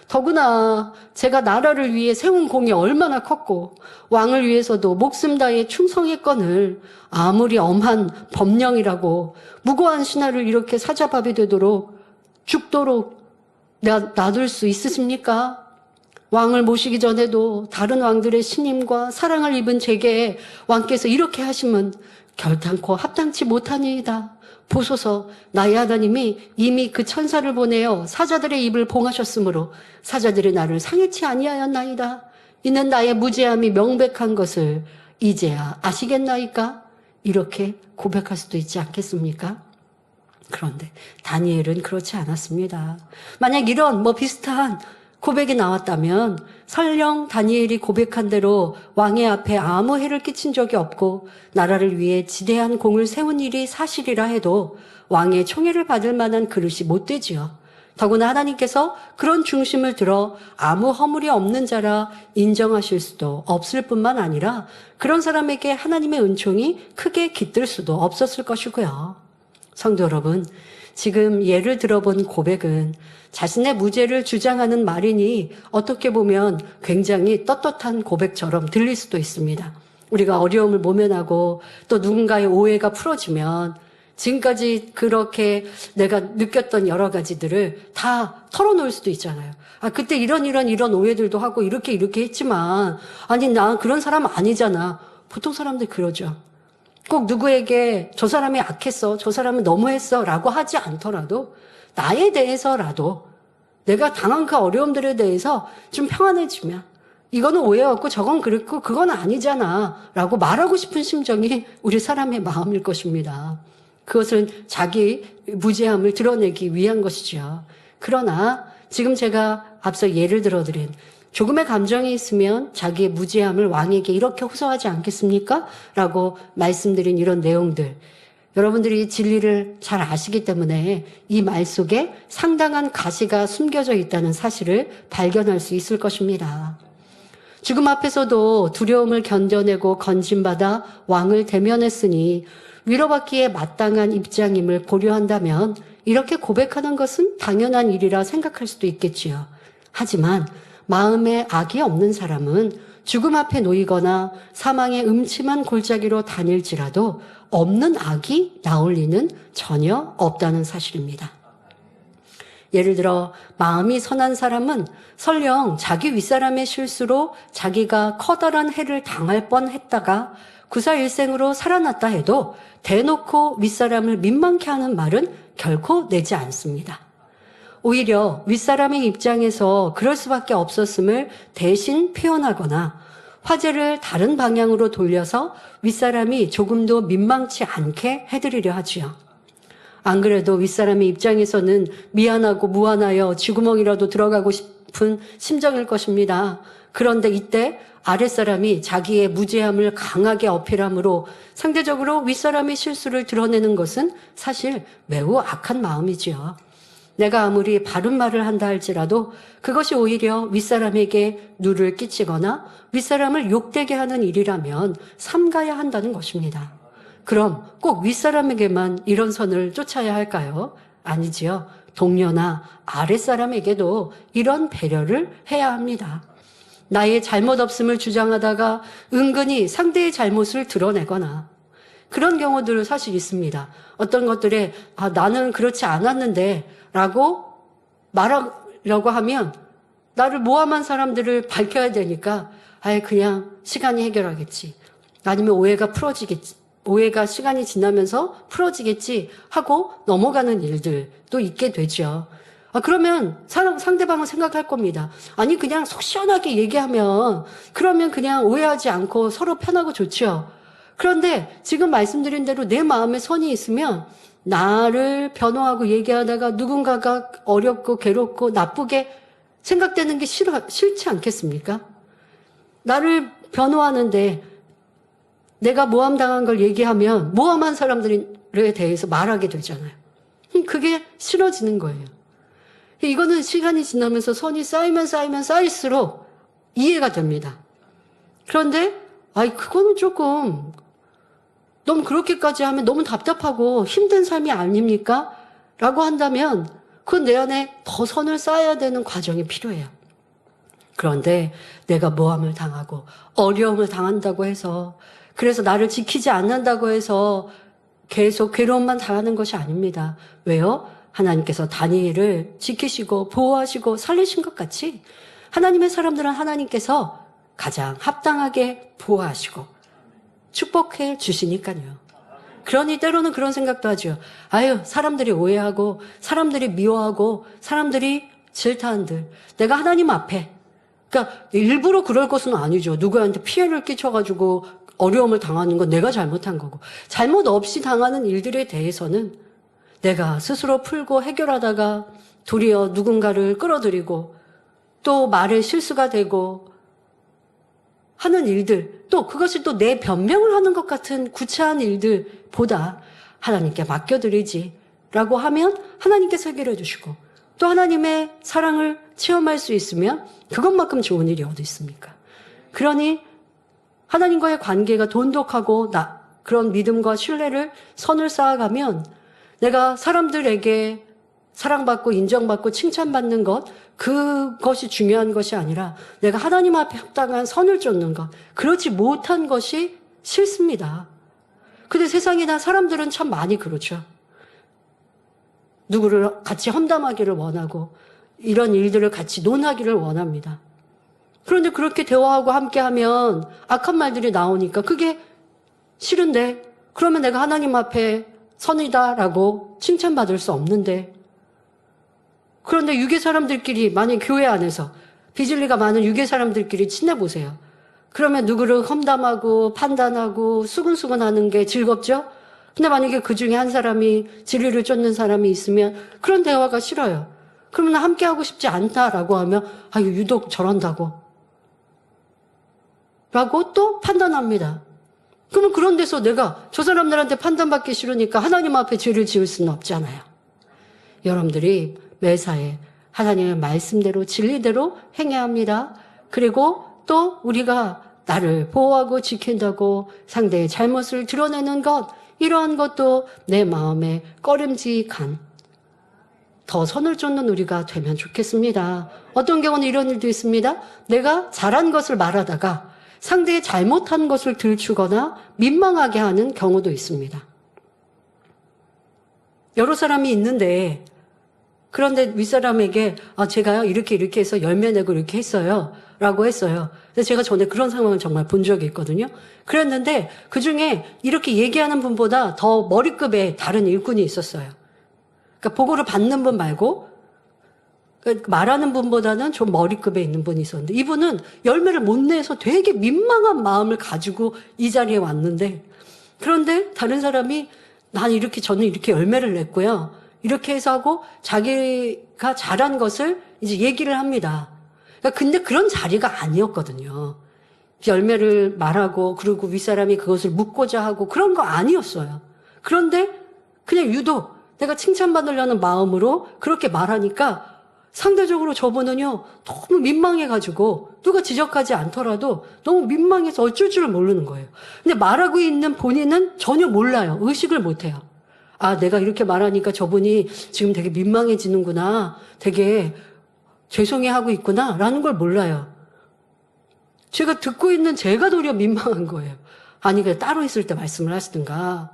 더구나 제가 나라를 위해 세운 공이 얼마나 컸고 왕을 위해서도 목숨 다해 충성했거늘 아무리 엄한 법령이라고 무고한 신하를 이렇게 사자밥이 되도록 죽도록 놔둘 수 있으십니까? 왕을 모시기 전에도 다른 왕들의 신임과 사랑을 입은 제게 왕께서 이렇게 하시면 결단코 합당치 못하니이다. 보소서 나의 하나님이 이미 그 천사를 보내어 사자들의 입을 봉하셨으므로 사자들이 나를 상해치 아니하였나이다. 이는 나의 무죄함이 명백한 것을 이제야 아시겠나이까? 이렇게 고백할 수도 있지 않겠습니까? 그런데 다니엘은 그렇지 않았습니다. 만약 이런 비슷한 고백이 나왔다면 설령 다니엘이 고백한 대로 왕의 앞에 아무 해를 끼친 적이 없고 나라를 위해 지대한 공을 세운 일이 사실이라 해도 왕의 총애를 받을 만한 그릇이 못 되지요. 더구나 하나님께서 그런 중심을 들어 아무 허물이 없는 자라 인정하실 수도 없을 뿐만 아니라 그런 사람에게 하나님의 은총이 크게 깃들 수도 없었을 것이고요. 성도 여러분, 지금 예를 들어본 고백은 자신의 무죄를 주장하는 말이니 어떻게 보면 굉장히 떳떳한 고백처럼 들릴 수도 있습니다. 우리가 어려움을 모면하고 또 누군가의 오해가 풀어지면 지금까지 그렇게 내가 느꼈던 여러 가지들을 다 털어놓을 수도 있잖아요. 그때 이런 오해들도 하고 이렇게 했지만 아니 나 그런 사람 아니잖아. 보통 사람들 그러죠. 꼭 누구에게 저 사람이 악했어, 저 사람은 너무했어 라고 하지 않더라도 나에 대해서라도 내가 당한 그 어려움들에 대해서 좀 평안해지면 이거는 오해였고 저건 그랬고 그건 아니잖아 라고 말하고 싶은 심정이 우리 사람의 마음일 것입니다. 그것은 자기 무죄함을 드러내기 위한 것이죠. 그러나 지금 제가 앞서 예를 들어드린 조금의 감정이 있으면 자기의 무죄함을 왕에게 이렇게 호소하지 않겠습니까? 라고 말씀드린 이런 내용들. 여러분들이 진리를 잘 아시기 때문에 이 말 속에 상당한 가시가 숨겨져 있다는 사실을 발견할 수 있을 것입니다. 죽음 앞에서도 두려움을 견뎌내고 건진받아 왕을 대면했으니 위로받기에 마땅한 입장임을 고려한다면 이렇게 고백하는 것은 당연한 일이라 생각할 수도 있겠지요. 하지만 마음에 악이 없는 사람은 죽음 앞에 놓이거나 사망의 음침한 골짜기로 다닐지라도 없는 악이 나올 리는 전혀 없다는 사실입니다. 예를 들어 마음이 선한 사람은 설령 자기 윗사람의 실수로 자기가 커다란 해를 당할 뻔했다가 구사일생으로 살아났다 해도 대놓고 윗사람을 민망케 하는 말은 결코 내지 않습니다. 오히려 윗사람의 입장에서 그럴 수밖에 없었음을 대신 표현하거나 화제를 다른 방향으로 돌려서 윗사람이 조금도 민망치 않게 해드리려 하지요. 안 그래도 윗사람의 입장에서는 미안하고 무안하여 쥐구멍이라도 들어가고 싶은 심정일 것입니다. 그런데 이때 아랫사람이 자기의 무죄함을 강하게 어필함으로 상대적으로 윗사람의 실수를 드러내는 것은 사실 매우 악한 마음이지요. 내가 아무리 바른 말을 한다 할지라도 그것이 오히려 윗사람에게 누를 끼치거나 윗사람을 욕되게 하는 일이라면 삼가야 한다는 것입니다. 그럼 꼭 윗사람에게만 이런 선을 쫓아야 할까요? 아니지요. 동료나 아랫사람에게도 이런 배려를 해야 합니다. 나의 잘못 없음을 주장하다가 은근히 상대의 잘못을 드러내거나 그런 경우들 사실 있습니다. 어떤 것들에 나는 그렇지 않았는데 라고 말하려고 하면 나를 모함한 사람들을 밝혀야 되니까 그냥 시간이 해결하겠지. 아니면 오해가 시간이 지나면서 풀어지겠지 하고 넘어가는 일들도 있게 되죠. 그러면 상대방은 생각할 겁니다. 아니 그냥 속 시원하게 얘기하면 그러면 그냥 오해하지 않고 서로 편하고 좋죠. 그런데 지금 말씀드린 대로 내 마음에 선이 있으면 나를 변호하고 얘기하다가 누군가가 어렵고 괴롭고 나쁘게 생각되는 게 싫지 않겠습니까? 나를 변호하는데 내가 모함당한 걸 얘기하면 모함한 사람들에 대해서 말하게 되잖아요. 그게 싫어지는 거예요. 이거는 시간이 지나면서 선이 쌓이면 쌓일수록 이해가 됩니다. 그런데 그거는 조금 너무 그렇게까지 하면 너무 답답하고 힘든 삶이 아닙니까? 라고 한다면 그건 내 안에 더 선을 쌓아야 되는 과정이 필요해요. 그런데 내가 모함을 당하고 어려움을 당한다고 해서 그래서 나를 지키지 않는다고 해서 계속 괴로움만 당하는 것이 아닙니다. 왜요? 하나님께서 다니엘을 지키시고 보호하시고 살리신 것 같이 하나님의 사람들은 하나님께서 가장 합당하게 보호하시고 축복해 주시니까요. 그러니 때로는 그런 생각도 하죠. 사람들이 오해하고 사람들이 미워하고 사람들이 질타한들 내가 하나님 앞에 그러니까 일부러 그럴 것은 아니죠. 누구한테 피해를 끼쳐가지고 어려움을 당하는 건 내가 잘못한 거고 잘못 없이 당하는 일들에 대해서는 내가 스스로 풀고 해결하다가 도리어 누군가를 끌어들이고 또 말에 실수가 되고 하는 일들, 또 그것이 또 내 변명을 하는 것 같은 구차한 일들보다 하나님께 맡겨드리지 라고 하면 하나님께서 해결해 주시고, 또 하나님의 사랑을 체험할 수 있으면 그것만큼 좋은 일이 어디 있습니까? 그러니 하나님과의 관계가 돈독하고 그런 믿음과 신뢰를 선을 쌓아가면 내가 사람들에게 사랑받고 인정받고 칭찬받는 것, 그것이 중요한 것이 아니라 내가 하나님 앞에 합당한 선을 쫓는 것, 그렇지 못한 것이 싫습니다. 근데 세상이나 사람들은 참 많이 그렇죠. 누구를 같이 험담하기를 원하고 이런 일들을 같이 논하기를 원합니다. 그런데 그렇게 대화하고 함께하면 악한 말들이 나오니까 그게 싫은데, 그러면 내가 하나님 앞에 선이다라고 칭찬받을 수 없는데, 그런데 유괴 사람들끼리, 만약 교회 안에서 비진리가 많은 유괴 사람들끼리 친해보세요. 그러면 누구를 험담하고 판단하고 수근수근하는 게 즐겁죠? 근데 만약에 그 중에 한 사람이 진리를 쫓는 사람이 있으면 그런 대화가 싫어요. 그러면 함께하고 싶지 않다라고 하면 아유 유독 저런다고 라고 또 판단합니다. 그러면 그런 데서 내가 저 사람들한테 판단받기 싫으니까 하나님 앞에 죄를 지을 수는 없잖아요. 여러분들이 매사에 하나님의 말씀대로 진리대로 행해야 합니다. 그리고 또 우리가 나를 보호하고 지킨다고 상대의 잘못을 드러내는 것, 이러한 것도 내 마음에 꺼림직한 더 선을 쫓는 우리가 되면 좋겠습니다. 어떤 경우는 이런 일도 있습니다. 내가 잘한 것을 말하다가 상대의 잘못한 것을 들추거나 민망하게 하는 경우도 있습니다. 여러 사람이 있는데 그런데 윗사람에게 제가요 이렇게 해서 열매 내고 이렇게 했어요 라고 했어요. 근데 제가 전에 그런 상황을 정말 본 적이 있거든요. 그랬는데 그중에 이렇게 얘기하는 분보다 더 머리급의 다른 일꾼이 있었어요. 그러니까 보고를 받는 분 말고 말하는 분보다는 좀 머리급에 있는 분이 있었는데, 이분은 열매를 못 내서 되게 민망한 마음을 가지고 이 자리에 왔는데, 그런데 다른 사람이 저는 이렇게 열매를 냈고요, 이렇게 해서 하고 자기가 잘한 것을 이제 얘기를 합니다. 그러니까 근데 그런 자리가 아니었거든요. 열매를 말하고 그리고 윗사람이 그것을 묻고자 하고 그런 거 아니었어요. 그런데 그냥 유독 내가 칭찬받으려는 마음으로 그렇게 말하니까 상대적으로 저분은요 너무 민망해가지고 누가 지적하지 않더라도 너무 민망해서 어쩔 줄 모르는 거예요. 근데 말하고 있는 본인은 전혀 몰라요. 의식을 못해요. 내가 이렇게 말하니까 저분이 지금 되게 민망해지는구나, 되게 죄송해하고 있구나 라는 걸 몰라요. 제가 듣고 있는 제가 도리어 민망한 거예요. 그냥 따로 있을 때 말씀을 하시든가,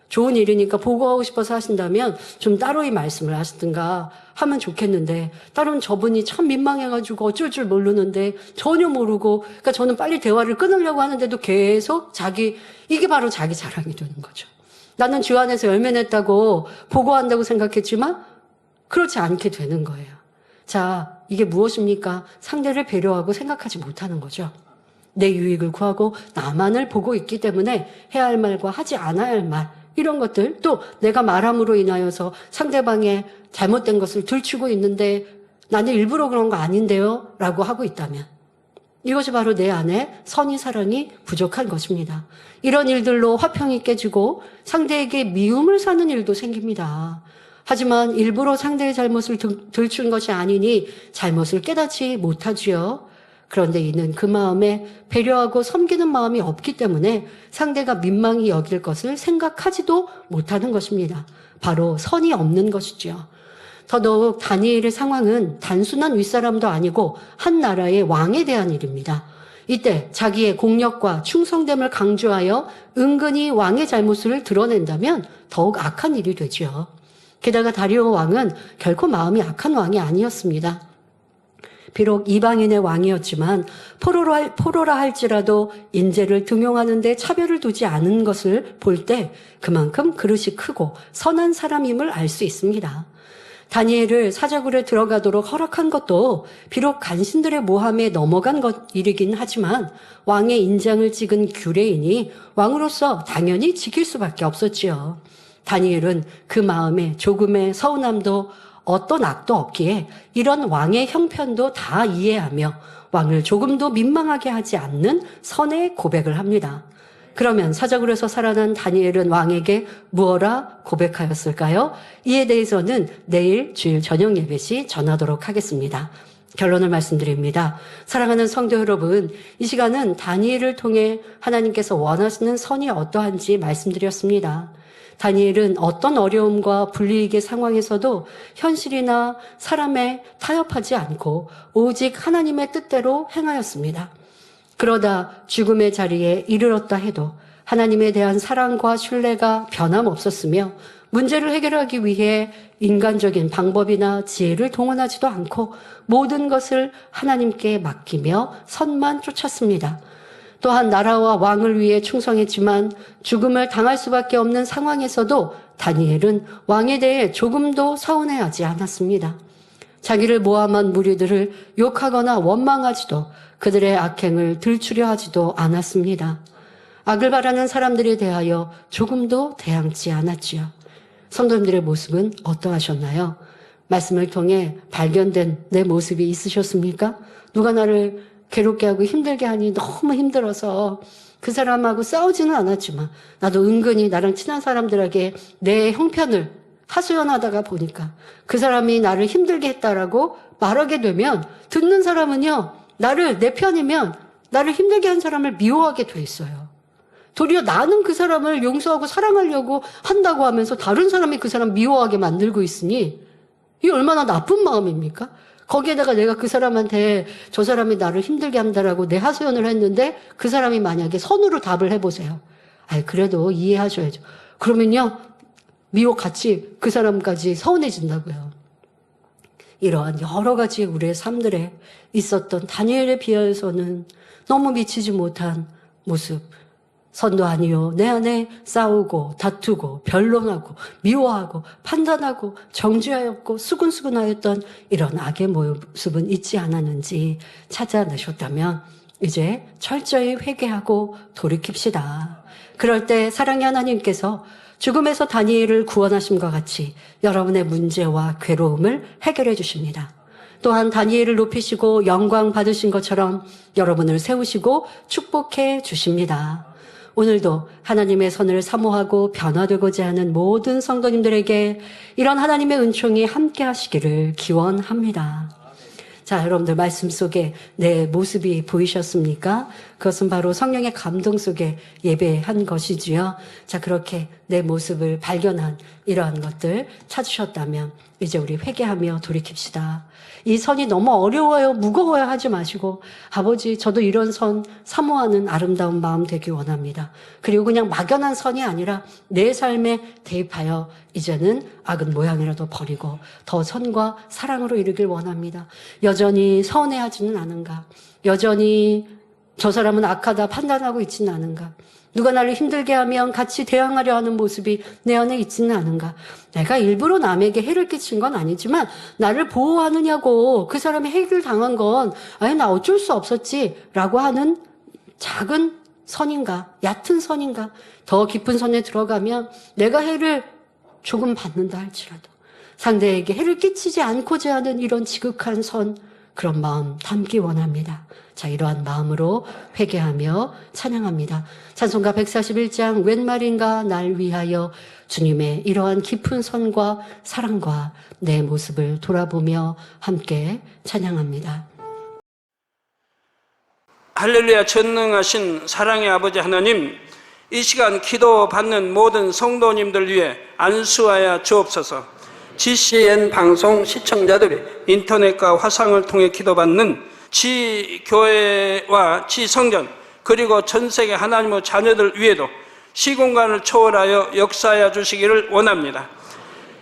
좋은 일이니까 보고하고 싶어서 하신다면 좀 따로 이 말씀을 하시든가 하면 좋겠는데, 따로는 저분이 참 민망해가지고 어쩔 줄 모르는데 전혀 모르고, 그러니까 저는 빨리 대화를 끊으려고 하는데도 계속 이게 바로 자기 자랑이 되는 거죠. 나는 주 안에서 열매 냈다고 보고한다고 생각했지만 그렇지 않게 되는 거예요. 자, 이게 무엇입니까? 상대를 배려하고 생각하지 못하는 거죠. 내 유익을 구하고 나만을 보고 있기 때문에 해야 할 말과 하지 않아야 할 말, 이런 것들, 또 내가 말함으로 인하여서 상대방의 잘못된 것을 들추고 있는데 나는 일부러 그런 거 아닌데요 라고 하고 있다면 이것이 바로 내 안에 선의 사랑이 부족한 것입니다. 이런 일들로 화평이 깨지고 상대에게 미움을 사는 일도 생깁니다. 하지만 일부러 상대의 잘못을 들춘 것이 아니니 잘못을 깨닫지 못하지요. 그런데 이는 그 마음에 배려하고 섬기는 마음이 없기 때문에 상대가 민망히 여길 것을 생각하지도 못하는 것입니다. 바로 선이 없는 것이죠. 더더욱 다니엘의 상황은 단순한 윗사람도 아니고 한 나라의 왕에 대한 일입니다. 이때 자기의 공력과 충성됨을 강조하여 은근히 왕의 잘못을 드러낸다면 더욱 악한 일이 되죠. 게다가 다리오 왕은 결코 마음이 악한 왕이 아니었습니다. 비록 이방인의 왕이었지만 포로라 할지라도 인재를 등용하는 데 차별을 두지 않은 것을 볼 때 그만큼 그릇이 크고 선한 사람임을 알 수 있습니다. 다니엘을 사자굴에 들어가도록 허락한 것도 비록 간신들의 모함에 넘어간 일이긴 하지만 왕의 인장을 찍은 규례이니 왕으로서 당연히 지킬 수밖에 없었지요. 다니엘은 그 마음에 조금의 서운함도 어떤 악도 없기에 이런 왕의 형편도 다 이해하며 왕을 조금도 민망하게 하지 않는 선의 고백을 합니다. 그러면 사자굴에서 살아난 다니엘은 왕에게 무엇라 고백하였을까요? 이에 대해서는 내일 주일 저녁 예배 시 전하도록 하겠습니다. 결론을 말씀드립니다. 사랑하는 성도 여러분, 이 시간은 다니엘을 통해 하나님께서 원하시는 선이 어떠한지 말씀드렸습니다. 다니엘은 어떤 어려움과 불이익의 상황에서도 현실이나 사람에 타협하지 않고 오직 하나님의 뜻대로 행하였습니다. 그러다 죽음의 자리에 이르렀다 해도 하나님에 대한 사랑과 신뢰가 변함없었으며 문제를 해결하기 위해 인간적인 방법이나 지혜를 동원하지도 않고 모든 것을 하나님께 맡기며 선만 쫓았습니다. 또한 나라와 왕을 위해 충성했지만 죽음을 당할 수밖에 없는 상황에서도 다니엘은 왕에 대해 조금도 서운해하지 않았습니다. 자기를 모함한 무리들을 욕하거나 원망하지도 그들의 악행을 들추려 하지도 않았습니다. 악을 바라는 사람들에 대하여 조금도 대항치 않았지요. 성도님들의 모습은 어떠하셨나요? 말씀을 통해 발견된 내 모습이 있으셨습니까? 누가 나를 괴롭게 하고 힘들게 하니 너무 힘들어서 그 사람하고 싸우지는 않았지만 나도 은근히 나랑 친한 사람들에게 내 형편을 하소연하다가 보니까 그 사람이 나를 힘들게 했다라고 말하게 되면 듣는 사람은요, 내 편이면 나를 힘들게 한 사람을 미워하게 돼 있어요. 도리어 나는 그 사람을 용서하고 사랑하려고 한다고 하면서 다른 사람이 그 사람 미워하게 만들고 있으니 이게 얼마나 나쁜 마음입니까? 거기에다가 내가 그 사람한테 저 사람이 나를 힘들게 한다라고 내 하소연을 했는데 그 사람이 만약에 선으로 답을 해보세요. 그래도 이해하셔야죠. 그러면요, 미워 같이 그 사람까지 서운해진다고요. 이러한 여러 가지 우리의 삶들에 있었던 다니엘에 비하여서는 너무 미치지 못한 모습, 선도 아니요, 내 안에 싸우고 다투고 변론하고 미워하고 판단하고 정죄하였고 수근수근하였던 이런 악의 모습은 있지 않았는지 찾아내셨다면 이제 철저히 회개하고 돌이킵시다. 그럴 때 사랑의 하나님께서 죽음에서 다니엘을 구원하심과 같이 여러분의 문제와 괴로움을 해결해 주십니다. 또한 다니엘을 높이시고 영광 받으신 것처럼 여러분을 세우시고 축복해 주십니다. 오늘도 하나님의 선을 사모하고 변화되고자 하는 모든 성도님들에게 이런 하나님의 은총이 함께 하시기를 기원합니다. 자, 여러분들 말씀 속에 내 모습이 보이셨습니까? 그것은 바로 성령의 감동 속에 예배한 것이지요. 자, 그렇게 내 모습을 발견한 이러한 것들 찾으셨다면 이제 우리 회개하며 돌이킵시다. 이 선이 너무 어려워요, 무거워요 하지 마시고 아버지, 저도 이런 선 사모하는 아름다운 마음 되기 원합니다. 그리고 그냥 막연한 선이 아니라 내 삶에 대입하여 이제는 악은 모양이라도 버리고 더 선과 사랑으로 이르길 원합니다. 여전히 서운해하지는 않은가? 여전히 저 사람은 악하다 판단하고 있지는 않은가? 누가 나를 힘들게 하면 같이 대항하려 하는 모습이 내 안에 있지는 않은가? 내가 일부러 남에게 해를 끼친 건 아니지만 나를 보호하느냐고 그 사람이 해를 당한 건 나 어쩔 수 없었지 라고 하는 작은 선인가? 얕은 선인가? 더 깊은 선에 들어가면 내가 해를 조금 받는다 할지라도 상대에게 해를 끼치지 않고자 하는 이런 지극한 선, 그런 마음 담기 원합니다. 자, 이러한 마음으로 회개하며 찬양합니다. 찬송가 141장 웬 말인가 날 위하여 주님의 이러한 깊은 선과 사랑과 내 모습을 돌아보며 함께 찬양합니다. 할렐루야. 전능하신 사랑의 아버지 하나님, 이 시간 기도 받는 모든 성도님들 위해 안수하여 주옵소서. GCN 방송 시청자들이 인터넷과 화상을 통해 기도받는 지교회와 지성전 그리고 전세계 하나님의 자녀들 위에도 시공간을 초월하여 역사하여 주시기를 원합니다.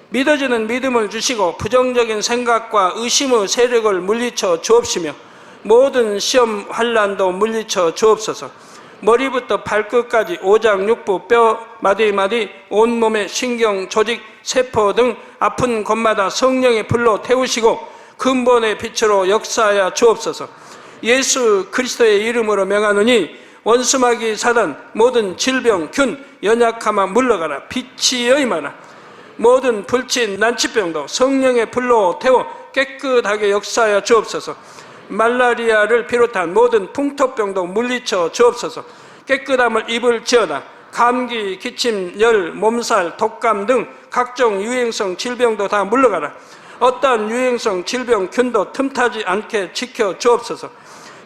믿어지는 믿음을 주시고 부정적인 생각과 의심의 세력을 물리쳐 주옵시며 모든 시험 환난도 물리쳐 주옵소서. 머리부터 발끝까지 오장육부 뼈 마디마디 온몸의 신경 조직 세포 등 아픈 곳마다 성령의 불로 태우시고 근본의 빛으로 역사하여 주옵소서. 예수 그리스도의 이름으로 명하노니 원수마귀 사단 모든 질병 균 연약함아 물러가라. 빛이 여임하라. 모든 불친 난치병도 성령의 불로 태워 깨끗하게 역사하여 주옵소서. 말라리아를 비롯한 모든 풍토병도 물리쳐 주옵소서. 깨끗함을 입을지어다. 감기, 기침, 열, 몸살, 독감 등 각종 유행성 질병도 다 물러가라. 어떠한 유행성 질병 균도 틈타지 않게 지켜 주옵소서.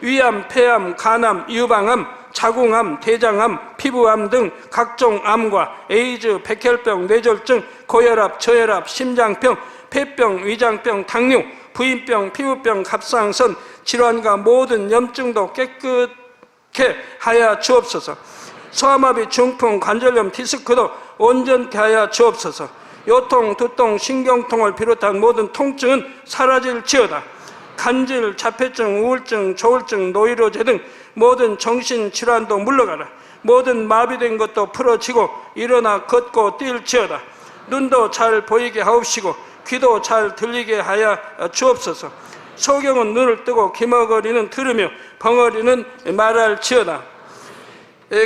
위암, 폐암, 간암, 유방암, 자궁암, 대장암, 피부암 등 각종 암과 에이즈, 백혈병, 뇌졸중, 고혈압, 저혈압, 심장병, 폐병, 위장병, 당뇨, 부인병, 피부병, 갑상선 질환과 모든 염증도 깨끗게 하여 주옵소서. 소아마비, 중풍, 관절염, 디스크도 온전케 하여 주옵소서. 요통, 두통, 신경통을 비롯한 모든 통증은 사라질지어다. 간질, 자폐증, 우울증, 조울증, 노이로제 등 모든 정신질환도 물러가라. 모든 마비된 것도 풀어지고 일어나 걷고 뛸지어다. 눈도 잘 보이게 하옵시고 귀도 잘 들리게 하여 주옵소서. 소경은 눈을 뜨고 기머거리는 들으며 벙어리는 말할지어다.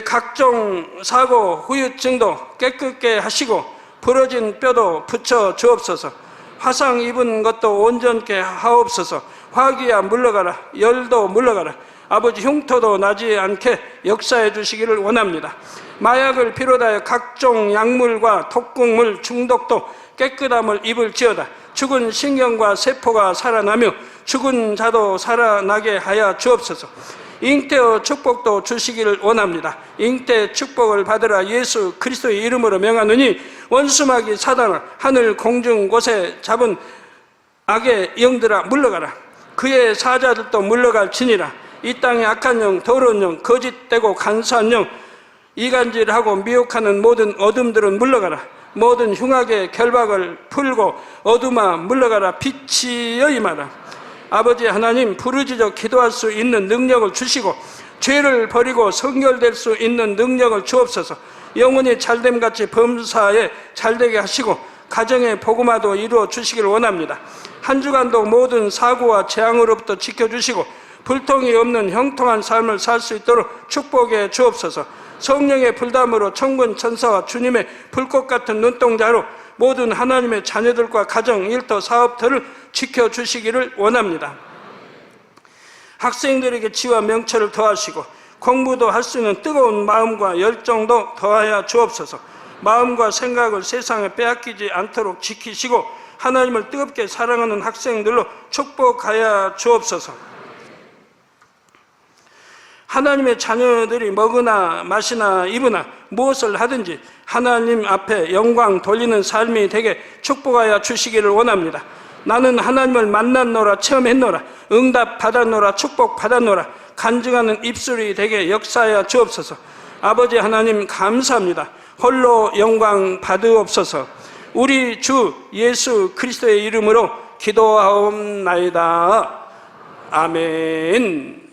각종 사고, 후유증도 깨끗게 하시고 부러진 뼈도 붙여 주옵소서. 화상 입은 것도 온전케 하옵소서. 화기야 물러가라. 열도 물러가라. 아버지 흉터도 나지 않게 역사해 주시기를 원합니다. 마약을 비롯하여 각종 약물과 독극물 중독도 깨끗함을 입을지어다. 죽은 신경과 세포가 살아나며 죽은 자도 살아나게 하여 주옵소서. 잉태의 축복도 주시기를 원합니다. 잉태 축복을 받으라. 예수 그리스도의 이름으로 명하노니 원수마귀 사단아, 하늘 공중 곳에 잡은 악의 영들아 물러가라. 그의 사자들도 물러갈지니라. 이 땅의 악한 영, 더러운 영, 거짓되고 간사한 영, 이간질하고 미혹하는 모든 어둠들은 물러가라. 모든 흉악의 결박을 풀고 어둠아 물러가라. 빛이여 임하라. 아버지 하나님, 부르짖어 기도할 수 있는 능력을 주시고 죄를 버리고 성결될 수 있는 능력을 주옵소서. 영혼이 잘됨같이 범사에 잘되게 하시고 가정의 복음화도 이루어 주시길 원합니다. 한 주간도 모든 사고와 재앙으로부터 지켜주시고 불통이 없는 형통한 삶을 살 수 있도록 축복해 주옵소서. 성령의 불담으로 천군 천사와 주님의 불꽃 같은 눈동자로 모든 하나님의 자녀들과 가정, 일터, 사업터를 지켜주시기를 원합니다. 학생들에게 지와 명철을 더하시고 공부도 할 수 있는 뜨거운 마음과 열정도 더하여 주옵소서. 마음과 생각을 세상에 빼앗기지 않도록 지키시고 하나님을 뜨겁게 사랑하는 학생들로 축복하여 주옵소서. 하나님의 자녀들이 먹으나 마시나 입으나 무엇을 하든지 하나님 앞에 영광 돌리는 삶이 되게 축복하여 주시기를 원합니다. 나는 하나님을 만났노라, 체험했노라, 응답 받았노라, 축복 받았노라, 간증하는 입술이 되게 역사하여 주옵소서. 아버지 하나님 감사합니다. 홀로 영광 받으옵소서. 우리 주 예수 그리스도의 이름으로 기도하옵나이다. 아멘.